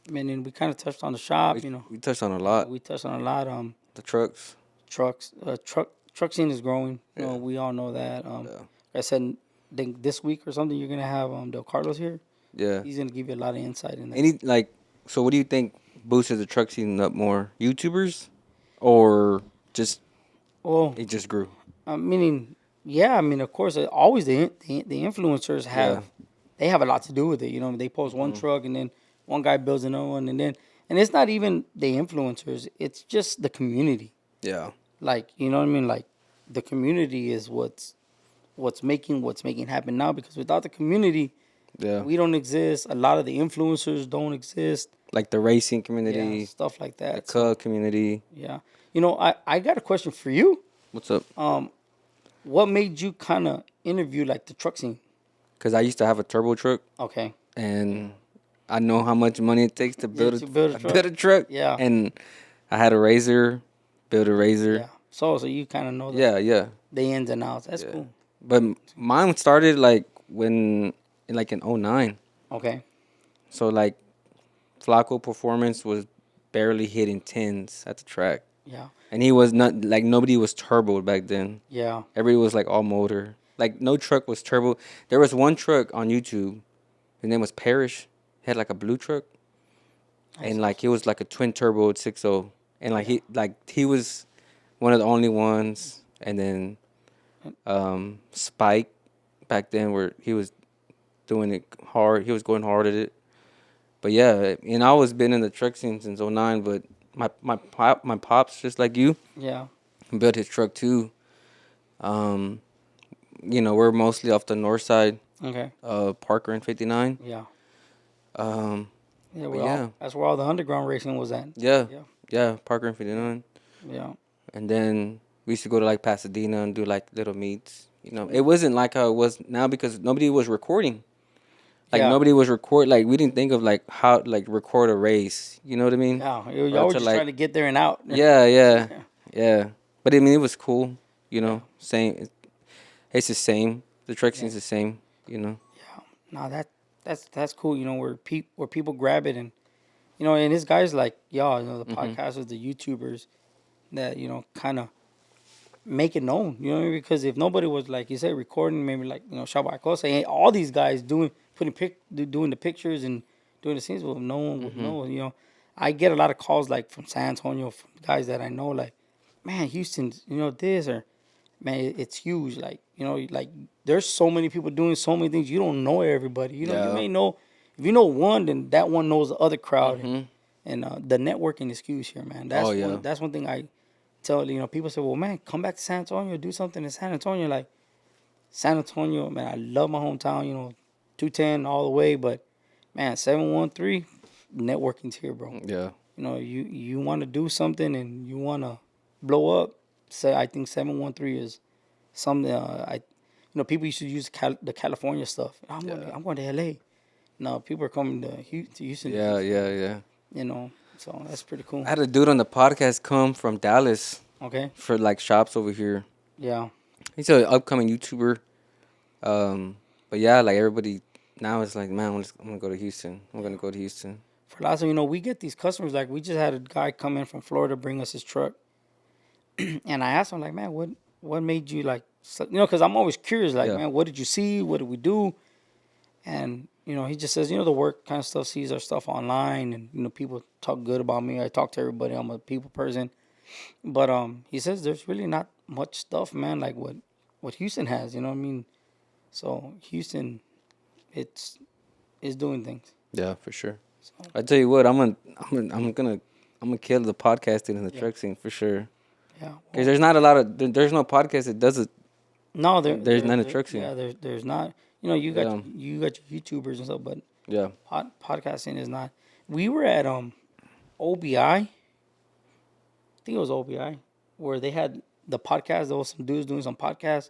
Speaker 2: I mean, and we kind of touched on the shop,
Speaker 1: We touched on a lot.
Speaker 2: We touched on a lot.
Speaker 1: The trucks.
Speaker 2: Truck scene is growing. We all know that. Like I said, this week or something, you're gonna have Del Carlos here.
Speaker 1: Yeah.
Speaker 2: He's gonna give you a lot of insight in that.
Speaker 1: So what do you think boosted the truck scene up more? YouTubers, or just it just grew?
Speaker 2: Of course, always the influencers have they have a lot to do with it. They post one truck and then one guy builds another one, and it's not even the influencers. It's just the community.
Speaker 1: Yeah.
Speaker 2: Like, you know what I mean? Like, the community is what's making happen now, because without the community,
Speaker 1: Yeah.
Speaker 2: We don't exist. A lot of the influencers don't exist.
Speaker 1: Like the racing
Speaker 2: Yeah,
Speaker 1: community,
Speaker 2: stuff like
Speaker 1: the
Speaker 2: that. So,
Speaker 1: Cub community.
Speaker 2: yeah. I got a question for you.
Speaker 1: What's up?
Speaker 2: What made you kind of interview like the truck scene?
Speaker 1: Because I used to have a turbo truck,
Speaker 2: Okay.
Speaker 1: and I know how much money it takes to
Speaker 2: Yeah,
Speaker 1: build
Speaker 2: to build a truck.
Speaker 1: build a truck.
Speaker 2: Yeah.
Speaker 1: And I had a razor, build a razor.
Speaker 2: Yeah. So you kind of know
Speaker 1: Yeah.
Speaker 2: the ins and outs. That's
Speaker 1: Yeah.
Speaker 2: cool.
Speaker 1: But mine started like when, like in '09.
Speaker 2: Okay.
Speaker 1: So like Flacco Performance was barely hitting tens at the track.
Speaker 2: Yeah.
Speaker 1: And he was not, like, nobody was turbo back then.
Speaker 2: Yeah.
Speaker 1: Everybody was like all motor. Like no truck was turbo. There was one truck on YouTube. His name was Parrish. He had like a blue truck. And like he was like a twin turbo 6.0. And he was one of the only ones. And then Spike back then, where he was doing it hard. He was going hard at it. But yeah, and I always been in the truck scene since '09. But my pops, just like you,
Speaker 2: Yeah.
Speaker 1: built his truck too. We're mostly off the north side,
Speaker 2: Okay.
Speaker 1: Parker and 59.
Speaker 2: Yeah.
Speaker 1: Um,
Speaker 2: Yeah.
Speaker 1: but yeah,
Speaker 2: That's where all the underground racing was at.
Speaker 1: yeah,
Speaker 2: Yeah.
Speaker 1: yeah, Parker and 59.
Speaker 2: Yeah.
Speaker 1: And then we used to go to like Pasadena and do like little meets. It wasn't like how it was now because nobody was recording. Like
Speaker 2: Yeah.
Speaker 1: nobody was record. Like we didn't think of like how like record a race. You know what I mean?
Speaker 2: Yeah. Y'all were just trying to get there and out.
Speaker 1: Yeah. But I mean, it was cool. Same. It's the same. The truck scene's the same.
Speaker 2: Yeah. No, that's cool. Where people grab it and it's guys like y'all, the podcasters, the YouTubers that kind of make it known. Because if nobody was like you said recording, maybe like Shabbat Kosa, hey, all these guys doing the pictures and doing the scenes, well, no one would know. I get a lot of calls like from San Antonio, from guys that I know, like, man, Houston's, this or man, it's huge. Like, like there's so many people doing so many things. You don't know everybody. You may know, if you know one, then that one knows the other crowd. And the networking is huge here, man. That's one thing I tell, people say, well, man, come back to San Antonio, do something in San Antonio. Like, San Antonio, man, I love my hometown, 210 all the way. But, man, 713, networking's here, bro.
Speaker 1: Yeah.
Speaker 2: You want to do something and you want to blow up, I think 713 is something. People used to use the California stuff. I'm going to LA. No, people are coming to Houston.
Speaker 1: Yeah.
Speaker 2: So that's pretty cool.
Speaker 1: I had a dude on the podcast come from Dallas.
Speaker 2: Okay.
Speaker 1: For like shops over here.
Speaker 2: Yeah.
Speaker 1: He's an upcoming YouTuber. But yeah, like everybody now is like, man, I'm gonna go to Houston. I'm gonna go to Houston.
Speaker 2: For lots of we get these customers. Like we just had a guy come in from Florida bring us his truck, and I asked him like, man, what made you like, because I'm always curious. Like, man, what did you see? What did we do? And he just says, the work kind of stuff, sees our stuff online, and people talk good about me. I talk to everybody. I'm a people person. But he says there's really not much stuff, man, like what Houston has. You know what I mean? So Houston, it's doing things.
Speaker 1: Yeah, for sure. So, I tell you what, I'm gonna kill the podcasting in the truck scene for sure. Yeah, because there's not a lot of there's no podcast that does it.
Speaker 2: No,
Speaker 1: there's none in the truck scene.
Speaker 2: Yeah, there's not. You got your YouTubers and stuff, but
Speaker 1: yeah,
Speaker 2: podcasting is not. We were at OBI. I think it was OBI where they had the podcast. There was some dudes doing some podcasts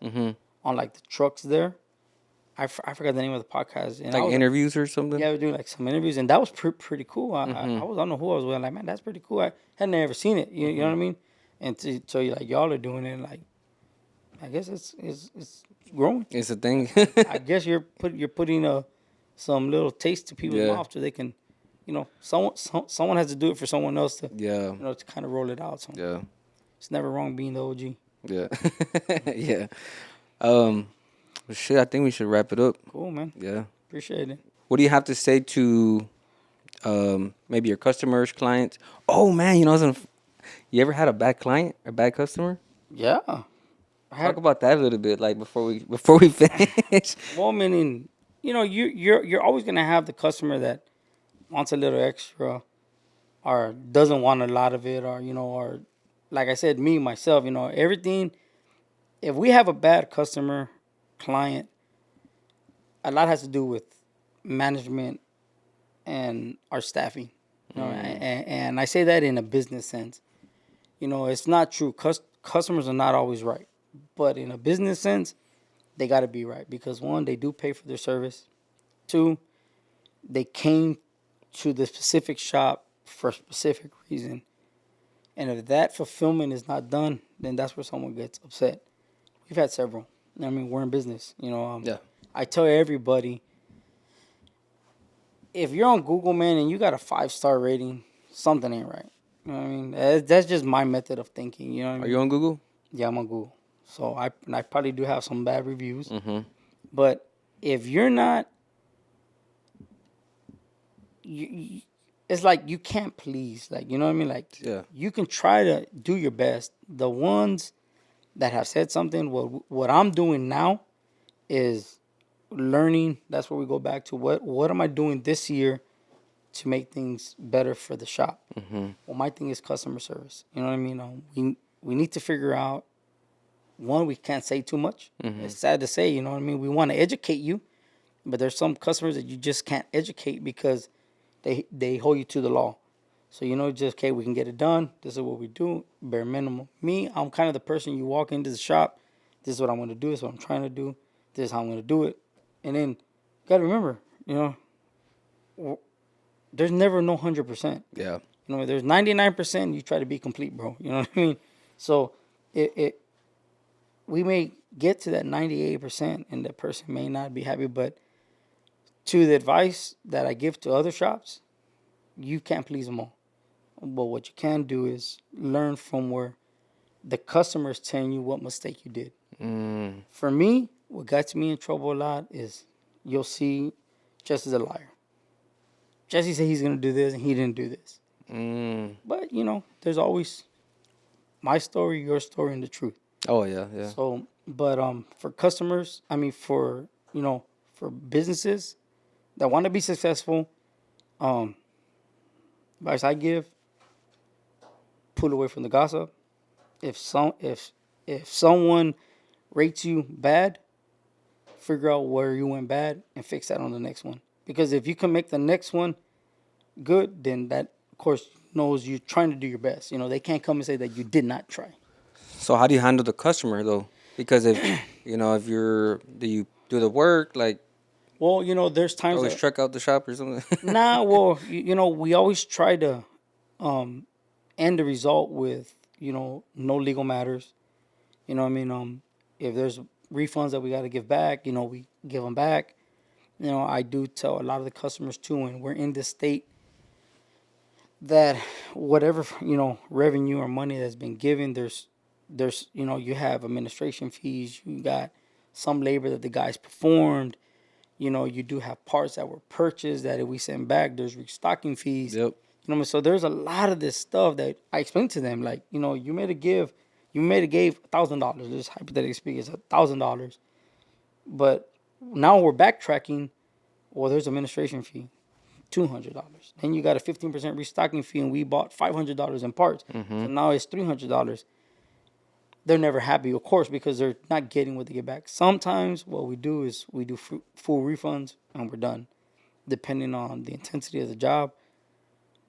Speaker 2: on like the trucks there. I forgot the name of the podcast. And
Speaker 1: like interviews or something?
Speaker 2: Yeah, we were doing like some interviews, and that was pretty cool. I don't know who I was with. I'm like, man, that's pretty cool. I had never seen it. You know what I mean? And so like y'all are doing it, like I guess it's growing.
Speaker 1: It's a thing.
Speaker 2: I guess you're putting some little taste to people's mouth so they can, someone has to do it for someone else to to kind of roll it out. So it's never wrong being the OG.
Speaker 1: Yeah, yeah. Shit, I think we should wrap it up.
Speaker 2: Cool, man.
Speaker 1: Yeah.
Speaker 2: Appreciate it.
Speaker 1: What do you have to say to maybe your customers, clients? Oh, man, you ever had a bad client, a bad customer?
Speaker 2: Yeah.
Speaker 1: Talk about that a little bit, like before we finish.
Speaker 2: Well, meaning, you're always gonna have the customer that wants a little extra, or doesn't want a lot of it, or like I said, me myself, everything. If we have a bad customer, client, a lot has to do with management and our staffing. You know, and I say that in a business sense. You know, it's not true. Customers are not always right, but in a business sense, they got to be right because one, they do pay for their service. Two, they came to the specific shop for a specific reason. And if that fulfillment is not done, then that's where someone gets upset. We've had several. I mean, we're in business. You know,
Speaker 1: Yeah.
Speaker 2: I tell everybody, if you're on Google, man, and you got a 5-star rating, something ain't right. You know what I mean? That's just my method of thinking. You know what I mean?
Speaker 1: Are you on Google?
Speaker 2: Yeah, I'm on Google. So I probably do have some bad reviews.
Speaker 1: Mm-hmm.
Speaker 2: But if you're not, it's like you can't please. Like, you know what I mean? Like,
Speaker 1: Yeah.
Speaker 2: you can try to do your best. The ones that have said something, what I'm doing now is learning. That's where we go back to what am I doing this year to make things better for the shop.
Speaker 1: Mm-hmm.
Speaker 2: Well, my thing is customer service. You know what I mean? We need to figure out, one, we can't say too much.
Speaker 1: Mm-hmm.
Speaker 2: It's sad to say, you know what I mean? We want to educate you, but there's some customers that you just can't educate because they hold you to the law. So, you know, just, okay, we can get it done. This is what we do, bare minimum. Me, I'm kind of the person, you walk into the shop, this is what I'm going to do, this is what I'm trying to do, this is how I'm going to do it. And then, you got to remember, you know, there's never no 100%.
Speaker 1: Yeah.
Speaker 2: You know, there's 99%, you try to be complete, bro. You know what I mean? So, we may get to that 98% and that person may not be happy, but to the advice that I give to other shops, you can't please them all. But what you can do is learn from where the customer is telling you what mistake you did.
Speaker 1: Mm.
Speaker 2: For me, what got me in trouble a lot is you'll see Jesse's a liar. Jesse said he's going to do this and he didn't do this.
Speaker 1: Mm.
Speaker 2: But, you know, there's always my story, your story, and the truth.
Speaker 1: Oh, yeah, yeah.
Speaker 2: So, but for customers, I mean, for, you know, for businesses that want to be successful, advice I give, pull away from the gossip. If someone rates you bad, figure out where you went bad and fix that on the next one. Because if you can make the next one good, then that, of course, knows you're trying to do your best. You know, they can't come and say that you did not try.
Speaker 1: So how do you handle the customer though? Because if you know, if you're, do you do the work like?
Speaker 2: Well, you know, there's times
Speaker 1: Always truck out the shop or something.
Speaker 2: nah, well, you know, we always try to end the result with, you know, no legal matters. You know what I mean? If there's refunds that we got to give back, you know, we give them back. You know, I do tell a lot of the customers too, when we're in this state, that whatever, you know, revenue or money that's been given, there's, you know, you have administration fees, you got some labor that the guys performed, you know, you do have parts that were purchased that if we send back, there's restocking fees.
Speaker 1: Yep.
Speaker 2: You know, so there's a lot of this stuff that I explain to them, like, you know, you may have gave $1,000. Just hypothetically speaking, it's $1,000, but now we're backtracking. Well, there's administration fee, $200. Then you got a 15% restocking fee, and we bought $500 in parts.
Speaker 1: Mm-hmm.
Speaker 2: So now it's $300. They're never happy, of course, because they're not getting what they get back. Sometimes what we do is we do full refunds and we're done, depending on the intensity of the job.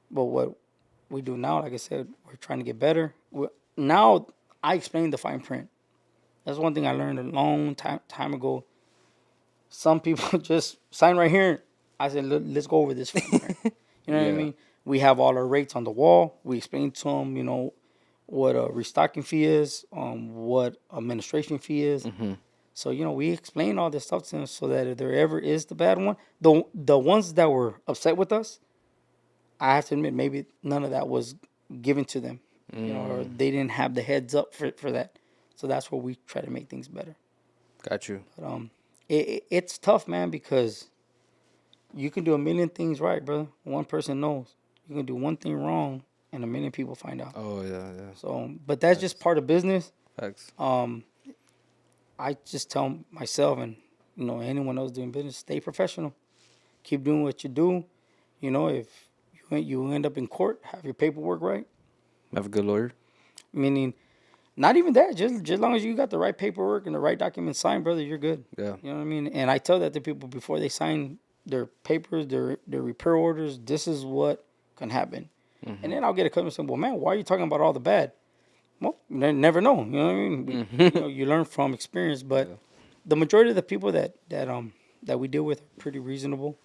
Speaker 2: But what we do now, like I said, we're trying to get better. Now I explain the fine print. That's one thing I learned a long time ago. Some people just sign right here. I said, let's go over this. You know what I mean? We have all our rates on the wall. We explain to them, you know, what a restocking fee is, what administration fee is.
Speaker 1: Mm-hmm.
Speaker 2: So, you know, we explain all this stuff to them so that if there ever is the bad one, the ones that were upset with us, I have to admit, maybe none of that was given to them, you know, or they didn't have the heads up for that. So that's where we try to make things better.
Speaker 1: Got you.
Speaker 2: But it's tough, man, because you can do a million things right, brother. One person knows. You can do one thing wrong, and a million people find out.
Speaker 1: Oh yeah, yeah.
Speaker 2: So, but that's just part of business.
Speaker 1: Facts.
Speaker 2: I just tell myself and, you know, anyone else doing business, stay professional. Keep doing what you do. You know, if you end up in court, have your paperwork right.
Speaker 1: Have a good lawyer.
Speaker 2: Meaning, not even that. Just as long as you got the right paperwork and the right documents signed, brother, you're good.
Speaker 1: Yeah.
Speaker 2: You know what I mean? And I tell that to people before they sign their papers, their repair orders. This is what can happen. And then I'll get a customer saying, well, man, why are you talking about all the bad? Well, you never know. You know what I mean? You learn from experience. But the majority of the people that we deal with are pretty reasonable.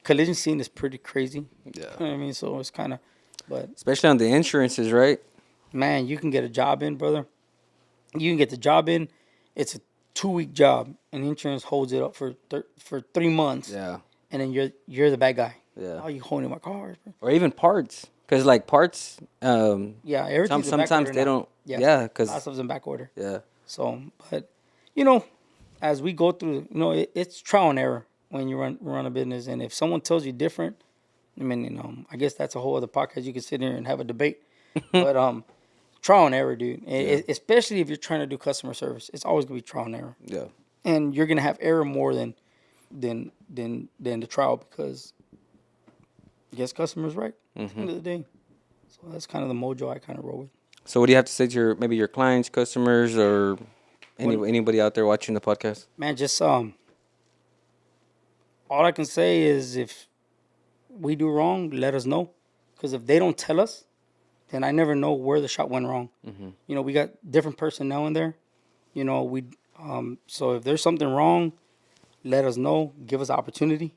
Speaker 2: Collision scene is pretty crazy. Yeah. You know what I mean? So it's kind of, but
Speaker 1: especially on the insurances, right?
Speaker 2: Man, you can get a job in, brother. You can get the job in. It's a 2-week job, and insurance holds it up for 3 months.
Speaker 1: Yeah.
Speaker 2: And then you're the bad guy.
Speaker 1: Yeah.
Speaker 2: Oh, you holding my cars, bro.
Speaker 1: Or even parts, because like parts.
Speaker 2: Yeah, everything's
Speaker 1: sometimes they don't. Yeah, because
Speaker 2: lots of them in back order.
Speaker 1: Yeah.
Speaker 2: So, but as we go through, it's trial and error when you run a business, and if someone tells you different, I mean, I guess that's a whole other podcast. You can sit here and have a debate, but trial and error, dude. Especially if you're trying to do customer service, it's always gonna be trial and error.
Speaker 1: Yeah.
Speaker 2: And you're gonna have error more than the trial, because yes, customers right at the end of the day. So that's kind of the mojo I kind of roll with.
Speaker 1: So what do you have to say to maybe your clients, customers, or anybody out there watching the podcast?
Speaker 2: Man, just all I can say is, if we do wrong, let us know, because if they don't tell us, then I never know where the shop went wrong. We got different personnel in there. So if there's something wrong, let us know. Give us opportunity.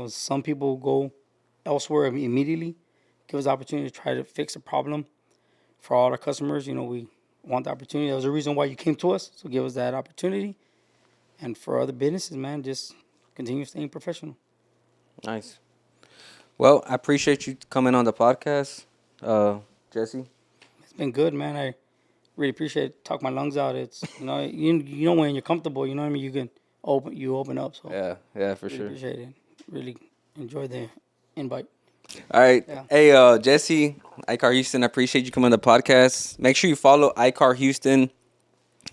Speaker 2: Some people go elsewhere immediately. Give us opportunity to try to fix a problem. For all our customers, we want the opportunity. That was the reason why you came to us. So give us that opportunity. And for other businesses, man, just continue staying professional.
Speaker 1: Nice. Well, I appreciate you coming on the podcast, Jesse.
Speaker 2: It's been good, man. I really appreciate it. Talk my lungs out. It's you know when you're comfortable, you know what I mean. You can open up. So
Speaker 1: yeah, for
Speaker 2: really
Speaker 1: sure.
Speaker 2: Appreciate it. Really enjoy the invite.
Speaker 1: All right.
Speaker 2: Yeah.
Speaker 1: Hey, Jesse, ICarhouston, I appreciate you coming on the podcast. Make sure you follow ICarhouston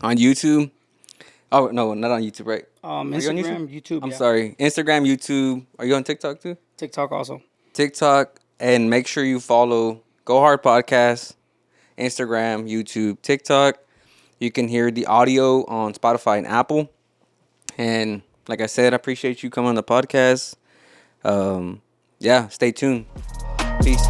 Speaker 1: on YouTube. Oh, no, not on YouTube, right?
Speaker 2: Instagram, YouTube.
Speaker 1: I'm sorry. Instagram, YouTube. Are you on TikTok too?
Speaker 2: TikTok also.
Speaker 1: TikTok. And make sure you follow Go Hard Podcast, Instagram, YouTube, TikTok. You can hear the audio on Spotify and Apple. And like I said, I appreciate you coming on the podcast. Stay tuned. Peace.